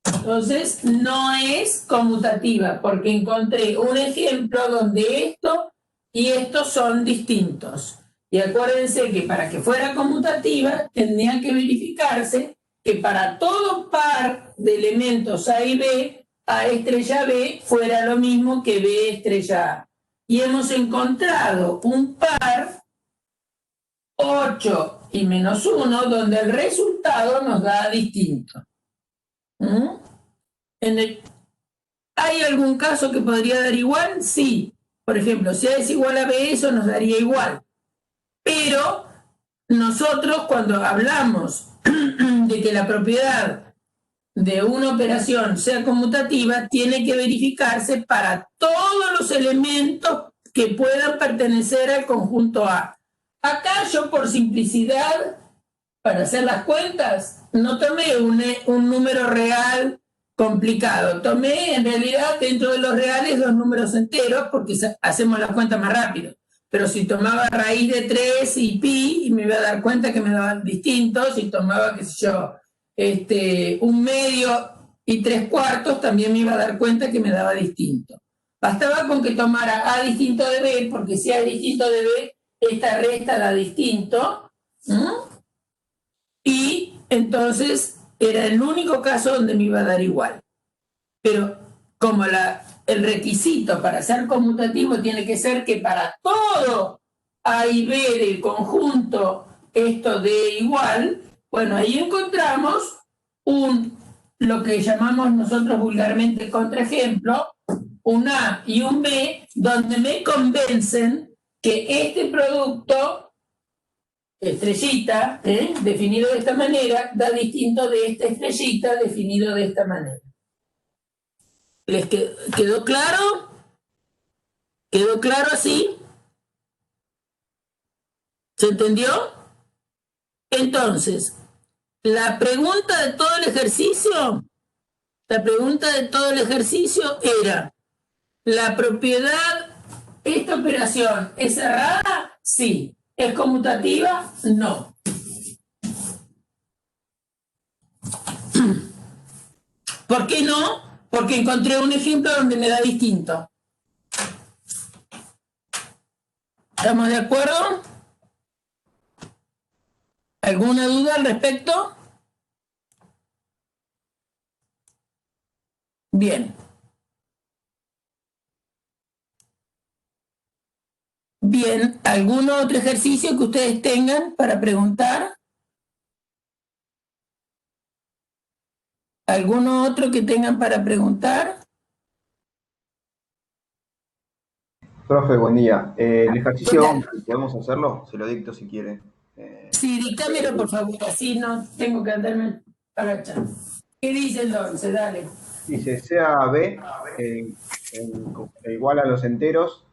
Entonces, no es conmutativa, porque encontré un ejemplo donde esto y esto son distintos. Y acuérdense que para que fuera conmutativa, tendría que verificarse que para todo par de elementos A y B, A estrella B fuera lo mismo que B estrella A. Y hemos encontrado un par 8 y menos 1, donde el resultado nos da distinto. ¿Hay algún caso que podría dar igual? Sí. Por ejemplo, si A es igual a B, eso nos daría igual. Pero nosotros cuando hablamos de que la propiedad de una operación sea conmutativa, tiene que verificarse para todos los elementos que puedan pertenecer al conjunto A. Acá yo, por simplicidad, para hacer las cuentas, no tomé un número real complicado. Tomé, en realidad, dentro de los reales, los números enteros, porque hacemos la cuenta más rápido. Pero si tomaba raíz de 3 y pi, me iba a dar cuenta que me daban distintos. Si tomaba, qué sé yo, 1/2 y 3/4, también me iba a dar cuenta que me daba distinto. Bastaba con que tomara A distinto de B, porque si A distinto de B, esta resta da distinto. Y entonces era el único caso donde me iba a dar igual. Pero como el requisito para ser conmutativo tiene que ser que para todo A y B del conjunto esto dé igual, bueno, ahí encontramos lo que llamamos nosotros vulgarmente contraejemplo, un A y un B, donde me convencen que este producto, estrellita, definido de esta manera, da distinto de esta estrellita definido de esta manera. ¿Les quedó claro? ¿Quedó claro así? ¿Se entendió? Entonces, la pregunta de todo el ejercicio era, ¿la propiedad, esta operación, es cerrada? Sí. ¿Es conmutativa? No. ¿Por qué no? Porque encontré un ejemplo donde me da distinto. ¿Estamos de acuerdo? ¿Alguna duda al respecto? Bien. Bien, ¿algún otro ejercicio que ustedes tengan para preguntar? ¿Alguno otro que tengan para preguntar? Profe, buen día. El ejercicio, ¿podemos hacerlo? Se lo dicto si quiere. Sí, dictámelo por favor, así no tengo que andarme agachando. ¿Qué dice el 11? Dale. Dice, sea B igual a los enteros,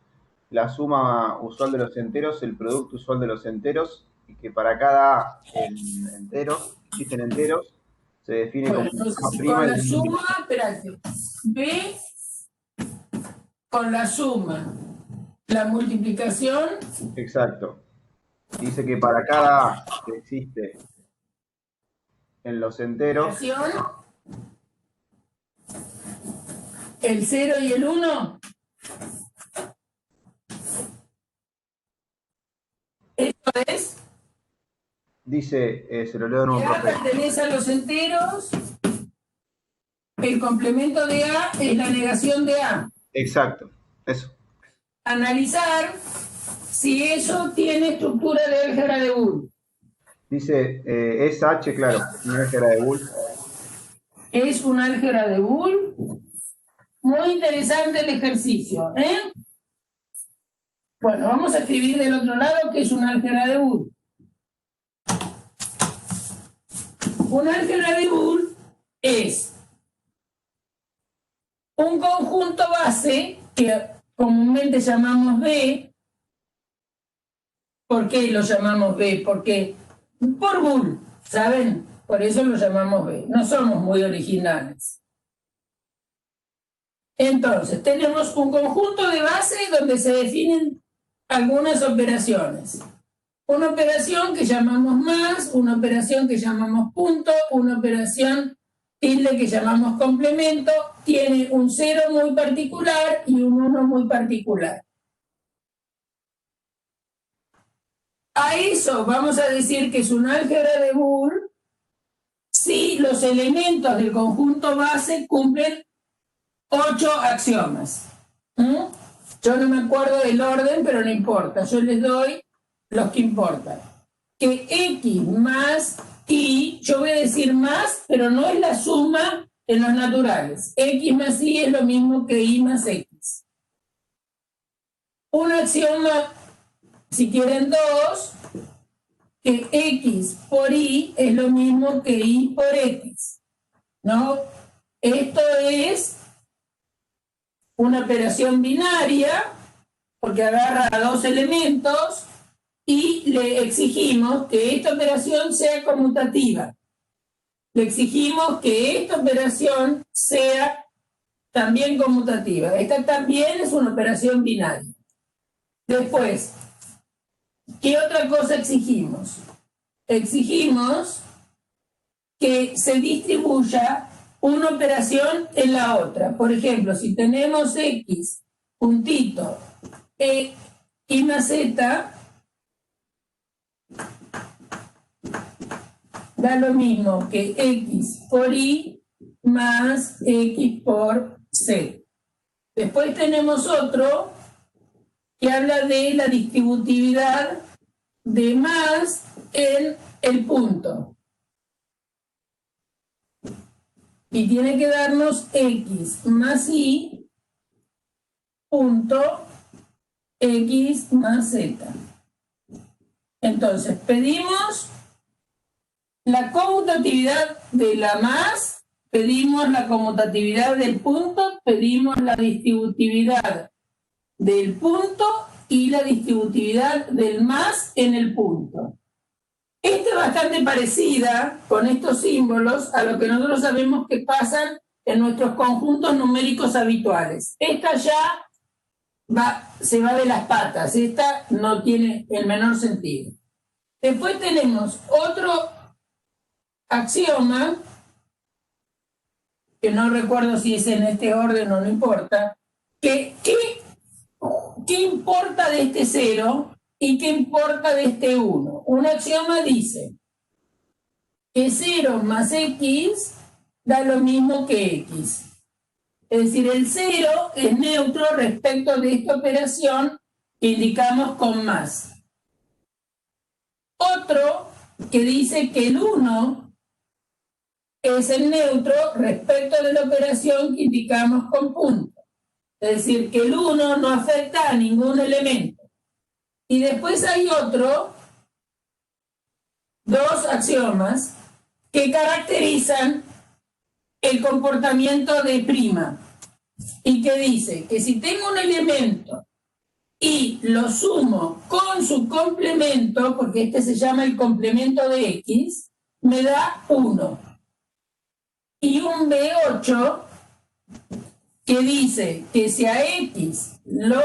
la suma usual de los enteros, el producto usual de los enteros, y que para cada entero, existen enteros, se define Bueno, como entonces, prima. con la suma, espérate, B con la suma, la multiplicación. Exacto. Dice que para cada A que existe en los enteros, el 0 y el 1. Esto es. Dice, se lo leo de nuevo. A pertenece a los enteros. El complemento de A es la negación de A. Exacto, eso. analizar si eso tiene estructura de álgebra de Boole. Dice, es H, claro, una álgebra de Boole. Es una álgebra de Boole. Muy interesante el ejercicio, ¿eh? Bueno, vamos a escribir del otro lado que es una álgebra de Boole. Una álgebra de Boole es un conjunto base que comúnmente llamamos B. ¿Por qué lo llamamos B? Porque por Boole, ¿saben? Por eso lo llamamos B. No somos muy originales. Entonces, tenemos un conjunto de base donde se definen algunas operaciones. Una operación que llamamos más, una operación que llamamos punto, una operación tilde que llamamos complemento, tiene un 0 muy particular y un 1 muy particular. A eso vamos a decir que es una álgebra de Boole si los elementos del conjunto base cumplen 8 axiomas. Yo no me acuerdo del orden, pero no importa. Yo les doy los que importan. Que X más Y, yo voy a decir más, pero no es la suma en los naturales. X más Y es lo mismo que Y más X. Un axioma, si quieren dos, que X por Y es lo mismo que Y por X. ¿No? Esto es una operación binaria, porque agarra a dos elementos y le exigimos que esta operación sea conmutativa. Le exigimos que esta operación sea también conmutativa. Esta también es una operación binaria. Después, ¿qué otra cosa exigimos? Exigimos que se distribuya una operación en la otra. Por ejemplo, si tenemos X, puntito, Y más Z, da lo mismo que X por Y más X por Z. Después tenemos otro que habla de la distributividad de más en el punto. Y tiene que darnos X más Y punto X más Z. Entonces, pedimos la conmutatividad de la más, pedimos la conmutatividad del punto, pedimos la distributividad del punto y la distributividad del más en el punto. Esta es bastante parecida con estos símbolos a lo que nosotros sabemos que pasan en nuestros conjuntos numéricos habituales. Esta ya se va de las patas, esta no tiene el menor sentido. Después tenemos otro axioma, que no recuerdo si es en este orden o no importa, ¿qué importa de este 0 y qué importa de este 1? Un axioma dice que 0 más X da lo mismo que X. Es decir, el 0 es neutro respecto de esta operación que indicamos con más. Otro que dice que el 1 es el neutro respecto de la operación que indicamos con punto. Es decir, que el 1 no afecta a ningún elemento. Y después hay dos axiomas que caracterizan el comportamiento de prima y que dice que si tengo un elemento y lo sumo con su complemento, porque este se llama el complemento de X, me da 1. Y un B8 que dice que si a X lo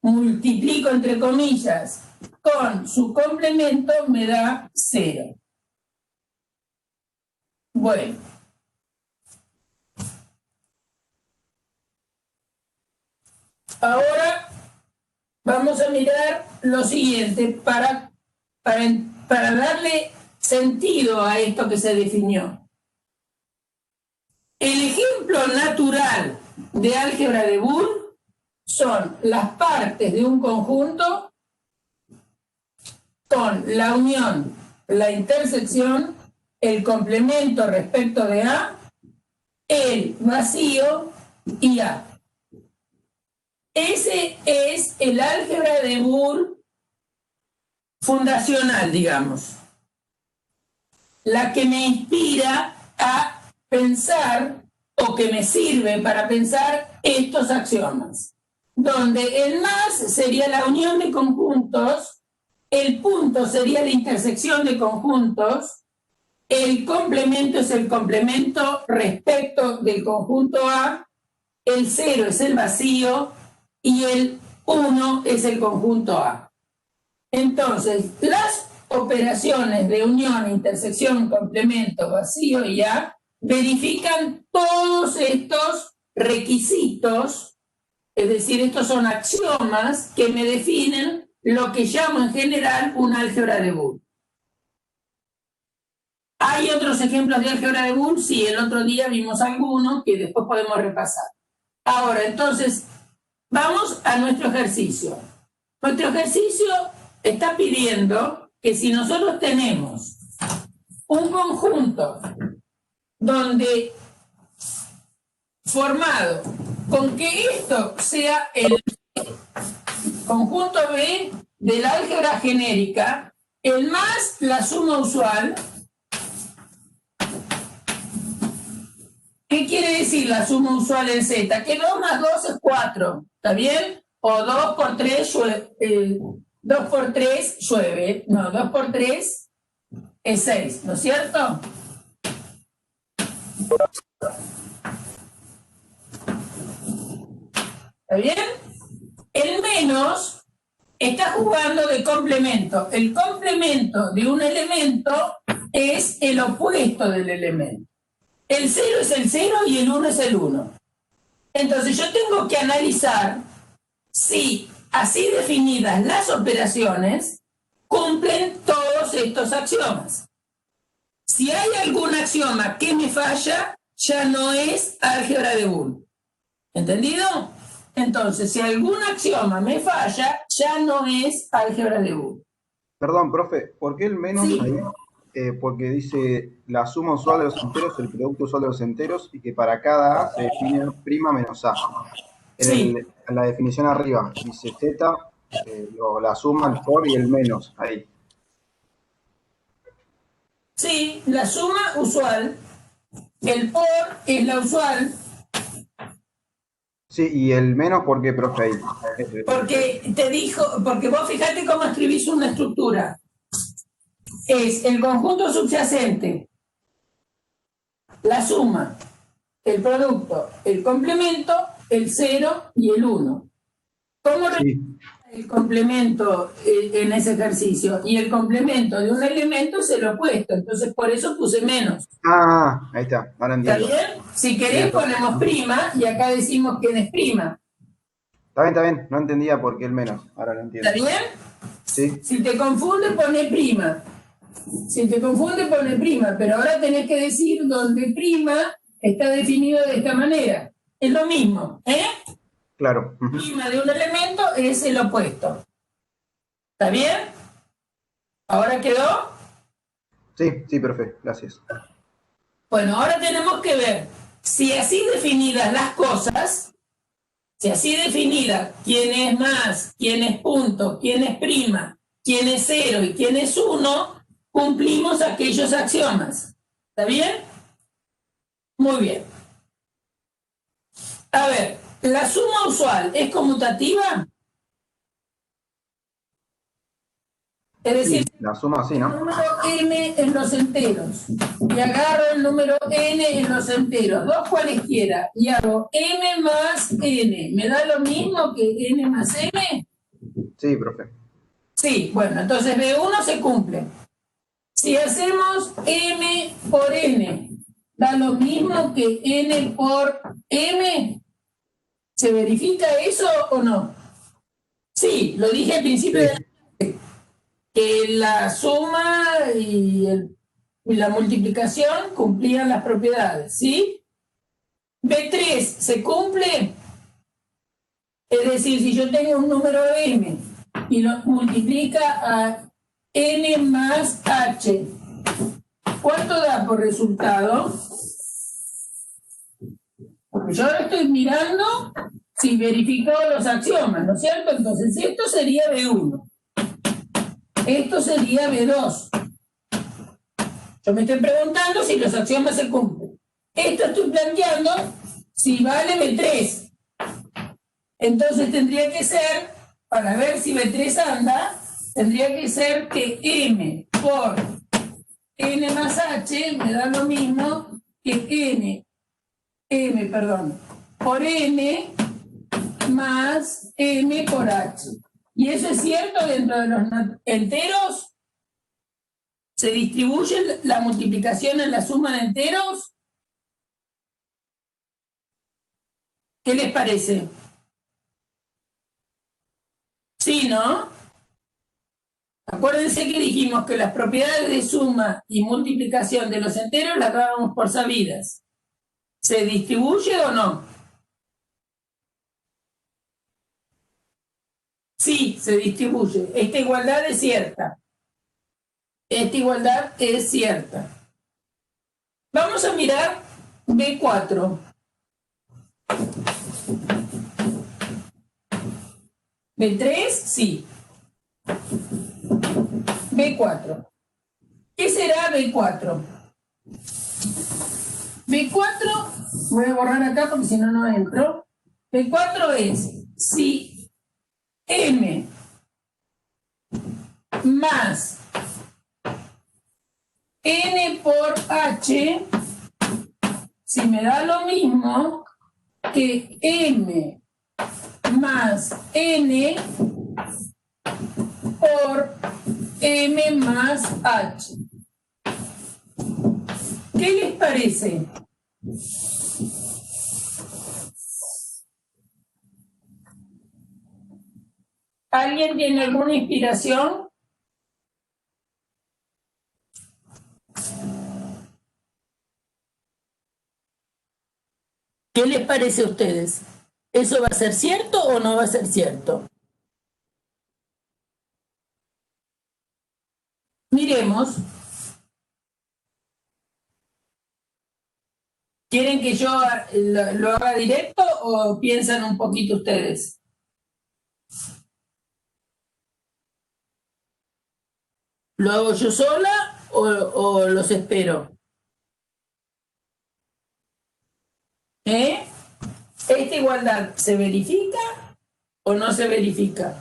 multiplico entre comillas con su complemento me da 0. Bueno. Ahora vamos a mirar lo siguiente para darle sentido a esto que se definió. El ejemplo natural de álgebra de Boole son las partes de un conjunto con la unión, la intersección, el complemento respecto de A, el vacío y A. Ese es el álgebra de Boole fundacional, digamos. La que me inspira a pensar o que me sirve para pensar estos axiomas, donde el más sería la unión de conjuntos, el punto sería la intersección de conjuntos, el complemento es el complemento respecto del conjunto A, el 0 es el vacío y el 1 es el conjunto A. Entonces, las operaciones de unión, intersección, complemento, vacío y A verifican todos estos requisitos, es decir, estos son axiomas que me definen lo que llamo en general un álgebra de Boole. ¿Hay otros ejemplos de álgebra de Boole? Sí, el otro día vimos algunos que después podemos repasar. Ahora, entonces, vamos a nuestro ejercicio. Nuestro ejercicio está pidiendo que si nosotros tenemos un conjunto donde formado con que esto sea el conjunto B de la álgebra genérica, el más la suma usual. ¿Qué quiere decir la suma usual en Z? Que 2 más 2 es 4, ¿está bien? O 2 por 3 llueve. No, 2 por 3 es 6, ¿no es cierto? ¿Está bien? El menos está jugando de complemento. El complemento de un elemento es el opuesto del elemento. El 0 es el 0 y el 1 es el 1. Entonces yo tengo que analizar si, así definidas las operaciones, cumplen todos estos axiomas. Si hay algún axioma que me falla, ya no es álgebra de Boole. ¿Entendido? Entonces, si algún axioma me falla, ya no es álgebra de Boole. Perdón, profe, ¿por qué el menos Sí. ahí? Porque dice la suma usual de los enteros, el producto usual de los enteros, y que para cada A se define prima menos A. Sí. En la definición arriba dice Z, la suma, el por y el menos ahí. Sí, la suma usual, el por es la usual. Sí, y el menos, ¿por qué, profe, ahí? Porque te dijo, porque vos fijate cómo escribís una estructura. Es el conjunto subyacente, la suma, el producto, el complemento, el 0 y el 1. ¿Cómo Sí. el complemento en ese ejercicio? Y el complemento de un elemento es el opuesto, entonces por eso puse menos. Ah, ahí está, ahora ¿Está entiendo. bien? Si querés Bien. ponemos prima y acá decimos quién es prima. Está bien, no entendía por qué el menos, ahora lo entiendo. ¿Está bien? Sí, Si te confunde, pone prima. Si te confunde, pone prima, pero ahora tenés que decir donde prima está definido de esta manera. Es lo mismo, ¿eh? claro. Prima de un elemento es el opuesto. ¿Está bien? ¿Ahora quedó? Sí, perfecto, gracias. Bueno, ahora tenemos que ver si así definidas las cosas, si así definida quién es más, quién es punto, quién es prima, quién es 0 y quién es 1, cumplimos aquellos axiomas. ¿Está bien? Muy bien. A ver, ¿la suma usual es conmutativa? Es decir, Sí, la suma sí, el ¿no? número m en los enteros y agarro el número n en los enteros, dos cualesquiera, y hago m más n. ¿Me da lo mismo que n más m? Sí, profe. Sí, bueno, entonces B1 se cumple. Si hacemos m por n, ¿da lo mismo que n por m? ¿Se verifica eso o no? Sí, lo dije al principio de que la suma y la multiplicación cumplían las propiedades, ¿sí? B3 se cumple. Es decir, si yo tengo un número m y lo multiplica a n más h, ¿cuánto da por resultado? Porque yo ahora estoy mirando si verificó los axiomas, ¿no es cierto? Entonces, esto sería B1. Esto sería B2. Yo me estoy preguntando si los axiomas se cumplen. Esto estoy planteando si vale B3. Entonces tendría que ser, para ver si B3 anda, tendría que ser que M por N más H me da lo mismo que por N más M por H. ¿Y eso es cierto dentro de los enteros? ¿Se distribuye la multiplicación en la suma de enteros? ¿Qué les parece? Sí, ¿no? Acuérdense que dijimos que las propiedades de suma y multiplicación de los enteros las dábamos por sabidas. ¿Se distribuye o no? Sí, se distribuye. Esta igualdad es cierta. Esta igualdad es cierta. Vamos a mirar B4. B3, sí. B4. ¿Qué será B4? B4, voy a borrar acá porque si no, no entro. B4 es si M más N por H, si me da lo mismo que M más N por M más H. ¿Qué les parece? ¿Alguien tiene alguna inspiración? ¿Qué les parece a ustedes? ¿Eso va a ser cierto o no va a ser cierto? Miremos. ¿Quieren que yo lo haga directo o piensan un poquito ustedes? ¿Lo hago yo sola o los espero? ¿Esta igualdad se verifica o no se verifica?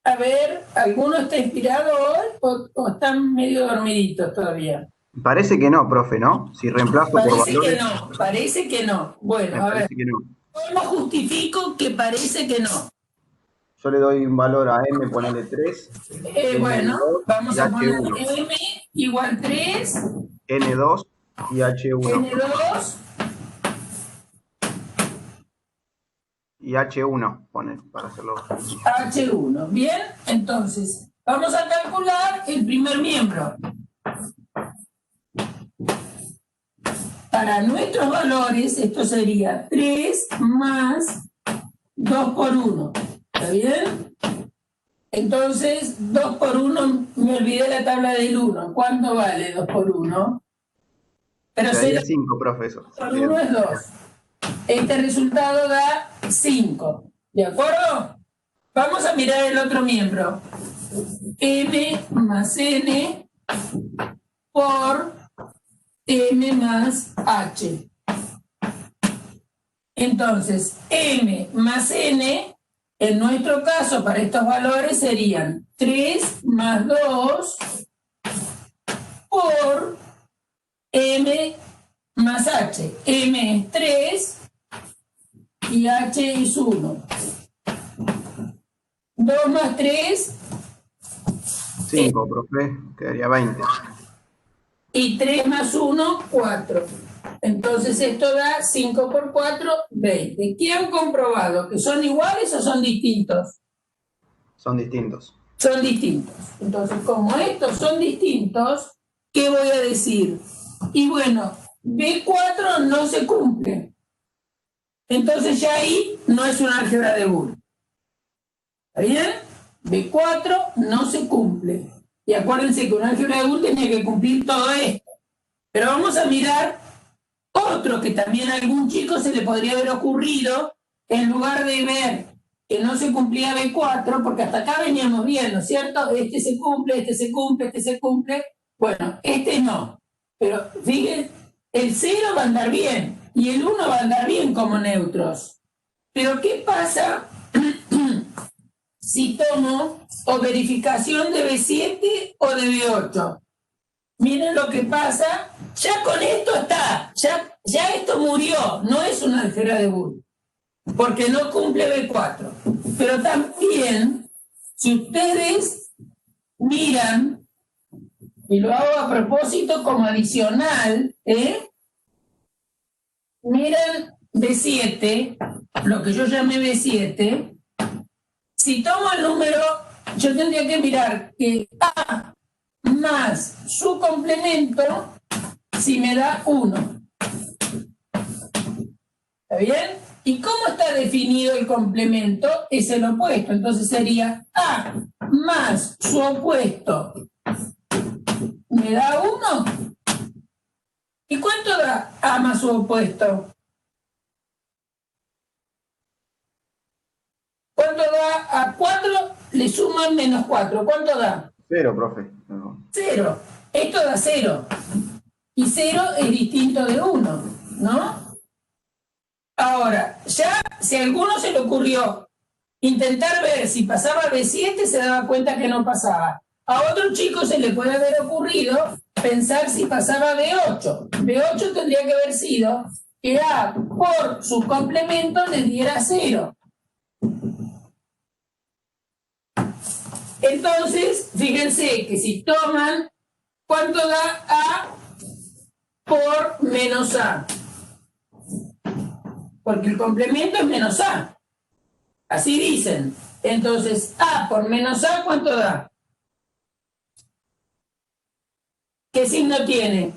A ver, ¿alguno está inspirado hoy o están medio dormiditos todavía? Parece que no, profe, ¿no? Si reemplazo por Parece valores... que no, parece que no. Bueno, a ver, que no. ¿cómo justifico que parece que no? Yo le doy un valor a M, ponele 3. Bueno, vamos a poner H1. M igual 3. N2 y H1. N2. Y H1, poner para hacerlo. H1. Bien, entonces, vamos a calcular el primer miembro. Para nuestros valores, esto sería 3 más 2 por 1. ¿Está bien? Entonces, 2 por 1, me olvidé la tabla del 1. ¿Cuánto vale 2 por 1? Pero sería 5, profesor. 2 por 1 es 2. Este resultado da 5. ¿De acuerdo? Vamos a mirar el otro miembro. M más N por M más H. Entonces, M más N, en nuestro caso, para estos valores, serían 3 más 2 por M más H. M es 3 y H es 1. 2 más 3. 5, profe, quedaría 20. Y 3 más 1, 4. Entonces esto da 5 por 4, 20. ¿Qué han comprobado? ¿Que son iguales o son distintos? Son distintos. Son distintos. Entonces, como estos son distintos, ¿qué voy a decir? Y bueno, B4 no se cumple. Entonces ya ahí no es una álgebra de Boole. ¿Está bien? B4 no se cumple. Y acuérdense que una álgebra de Boole tenía que cumplir todo esto. Pero vamos a mirar otro que también a algún chico se le podría haber ocurrido, en lugar de ver que no se cumplía B4, porque hasta acá veníamos viendo, ¿cierto? Este se cumple, este se cumple, este se cumple. Bueno, este no. Pero fíjense, el 0 va a andar bien y el 1 va a andar bien como neutros. Pero ¿qué pasa si tomo o verificación de B7 o de B8? Miren lo que pasa, ya con esto está, ya esto murió, no es una álgebra de Boole, porque no cumple B4. Pero también, si ustedes miran, y lo hago a propósito como adicional, miren B7, lo que yo llamé B7, si tomo el número, yo tendría que mirar que A más su complemento, si me da 1. ¿Está bien? ¿Y cómo está definido el complemento? Es el opuesto. Entonces sería A más su opuesto. ¿Me da 1? ¿Y cuánto da A más su opuesto? ¿Cuánto da a 4? Le suman menos 4. ¿Cuánto da? 0, profe. No. 0. Esto da 0. Y 0 es distinto de 1, ¿no? Ahora, ya si a alguno se le ocurrió intentar ver si pasaba B7, se daba cuenta que no pasaba. A otro chico se le puede haber ocurrido pensar si pasaba B8. B8 tendría que haber sido que A por su complemento le diera 0. Entonces, fíjense que si toman, ¿cuánto da A por menos A? Porque el complemento es menos A. Así dicen. Entonces, A por menos A, ¿cuánto da? ¿Qué signo tiene?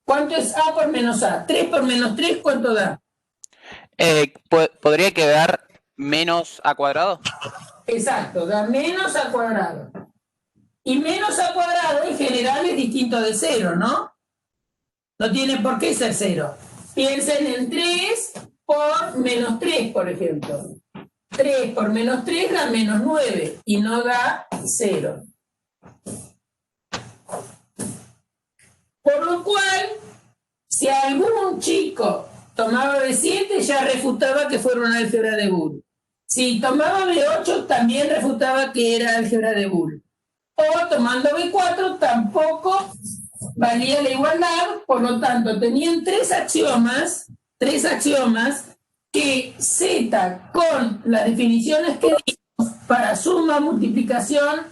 ¿Cuánto es A por menos A? 3 por menos 3, ¿cuánto da? ¿Podría quedar menos A cuadrado? Exacto, da menos A cuadrado. Y menos A cuadrado en general es distinto de 0, ¿no? No tiene por qué ser 0. Piensen en 3 por menos 3, por ejemplo. 3 por menos 3 da menos 9 y no da 0. Por lo cual, si algún chico tomaba B7, ya refutaba que fuera una álgebra de Boole. Si tomaba B8, también refutaba que era álgebra de Boole. O tomando B4, tampoco valía la igualdad, por lo tanto, tenían tres axiomas que Z con las definiciones que dimos para suma, multiplicación,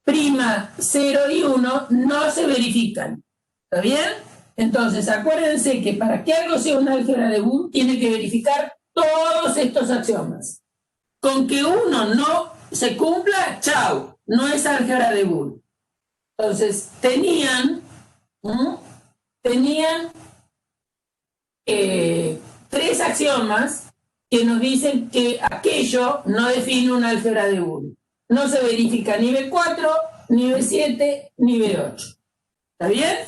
prima, 0 y 1 no se verifican. ¿Está bien? Entonces, acuérdense que para que algo sea una álgebra de Boole, tiene que verificar todos estos axiomas. Con que uno no se cumpla, chau, no es álgebra de Boole. Entonces, tenían tres axiomas que nos dicen que aquello no define una álgebra de Boole. No se verifica ni B4, ni B7, ni B8. ¿Está bien?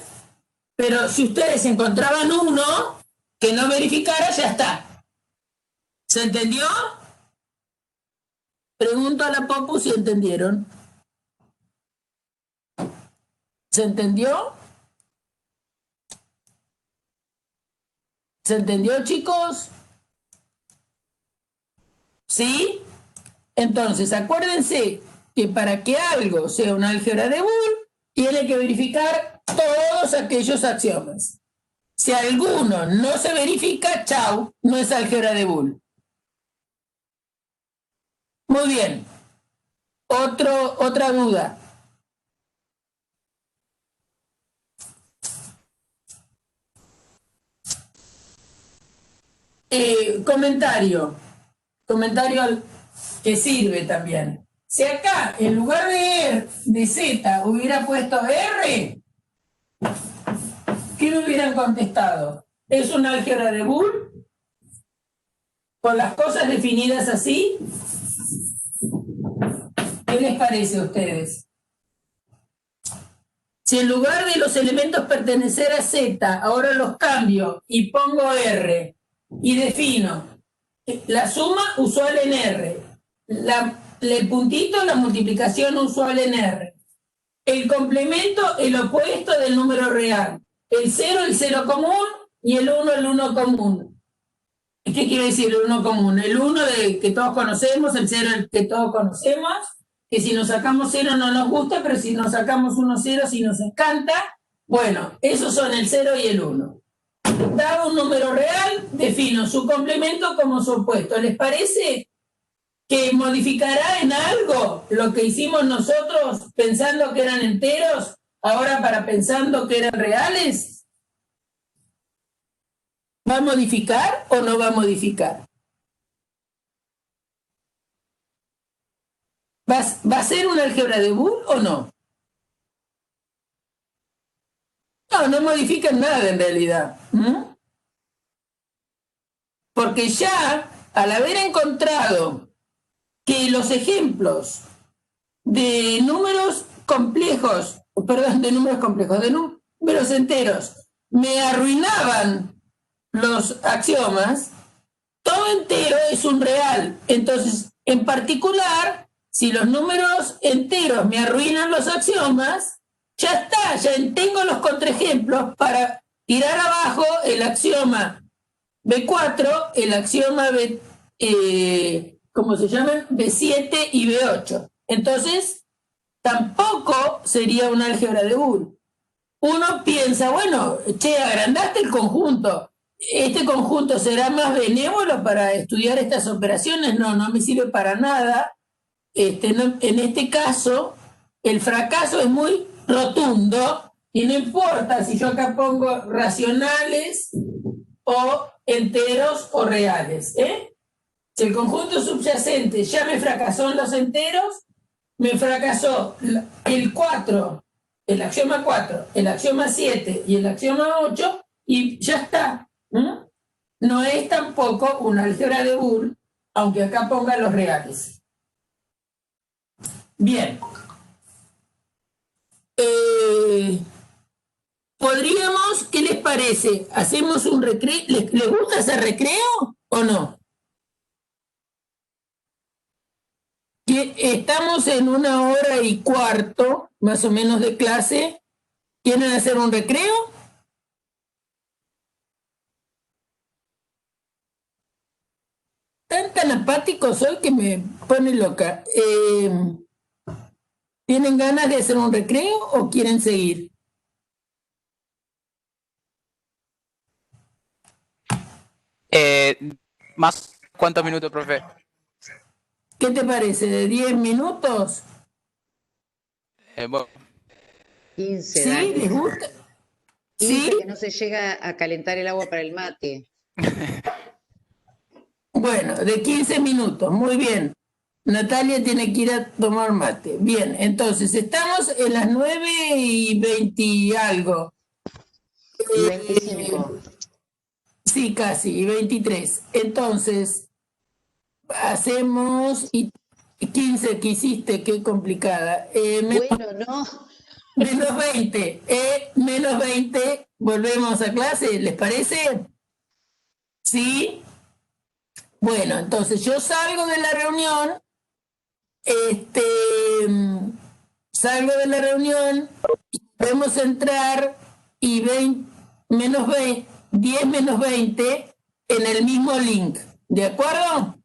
Pero si ustedes encontraban uno que no verificara, ya está. ¿Se entendió? Pregunto a la Popu si entendieron. ¿Se entendió? ¿Se entendió, chicos? ¿Sí? Entonces, acuérdense que para que algo sea una álgebra de Boole, tiene que verificar todos aquellos axiomas. Si alguno no se verifica, chau, no es álgebra de Boole. Muy bien. Otra duda. Comentario que sirve también. Si acá, en lugar de Z, hubiera puesto R, ¿qué me hubieran contestado? ¿Es una álgebra de Boole? ¿Con las cosas definidas así? ¿Qué les parece a ustedes? Si en lugar de los elementos pertenecer a Z, ahora los cambio y pongo R y defino la suma usual en R, el puntito, la multiplicación usual en R, el complemento, el opuesto del número real, el 0 común y el 1 común. ¿Qué quiere decir el 1 común? El 1 que todos conocemos, el 0 el que todos conocemos, que si nos sacamos 0 no nos gusta, pero si nos sacamos 1, 0 sí nos encanta. Bueno, esos son el 0 y el 1. Dado un número real, defino su complemento como su opuesto. ¿Les parece que modificará en algo lo que hicimos nosotros pensando que eran enteros, ahora para pensando que eran reales? ¿Va a modificar o no va a modificar? ¿Va a ser una álgebra de Boole o no? No modifican nada en realidad. Porque ya, al haber encontrado que los ejemplos de números complejos, de números enteros, me arruinaban los axiomas, todo entero es un real. Entonces, en particular, si los números enteros me arruinan los axiomas, ya está, ya tengo los contraejemplos para tirar abajo el axioma B4, el axioma ¿cómo se llaman? B7 y B8. Entonces, tampoco sería una álgebra de Boole. Uno piensa, bueno, agrandaste el conjunto. ¿Este conjunto será más benévolo para estudiar estas operaciones? No me sirve para nada. En este caso, el fracaso es muy rotundo y no importa si yo acá pongo racionales o enteros o reales. Si el conjunto subyacente ya me fracasó en los enteros, me fracasó el 4, el axioma 4, el axioma 7 y el axioma 8 y ya está. No es tampoco una álgebra de Boole, aunque acá ponga los reales. Bien. Podríamos, ¿qué les parece? ¿Hacemos un recreo? ¿Les gusta hacer recreo o no? Estamos en 1h15, más o menos, de clase. ¿Quieren hacer un recreo? Tan apático soy que me pone loca. ¿Tienen ganas de hacer un recreo o quieren seguir? ¿Más cuántos minutos, profe? ¿Qué te parece? ¿De 10 minutos? Bueno. 15, ¿Sí? dale. ¿Les gusta? 15, ¿Sí? que no se llega a calentar el agua para el mate. Bueno, de 15 minutos, muy bien. Natalia tiene que ir a tomar mate. Bien, entonces estamos en las 9:20 y algo. Y 25. Sí, casi, y 23. Entonces, hacemos 15 que hiciste, qué complicada. Bueno, no. Menos 20. Menos 20, volvemos a clase, ¿les parece? ¿Sí? Bueno, entonces yo salgo de la reunión, podemos entrar y 10 menos 20 en el mismo link, ¿de acuerdo?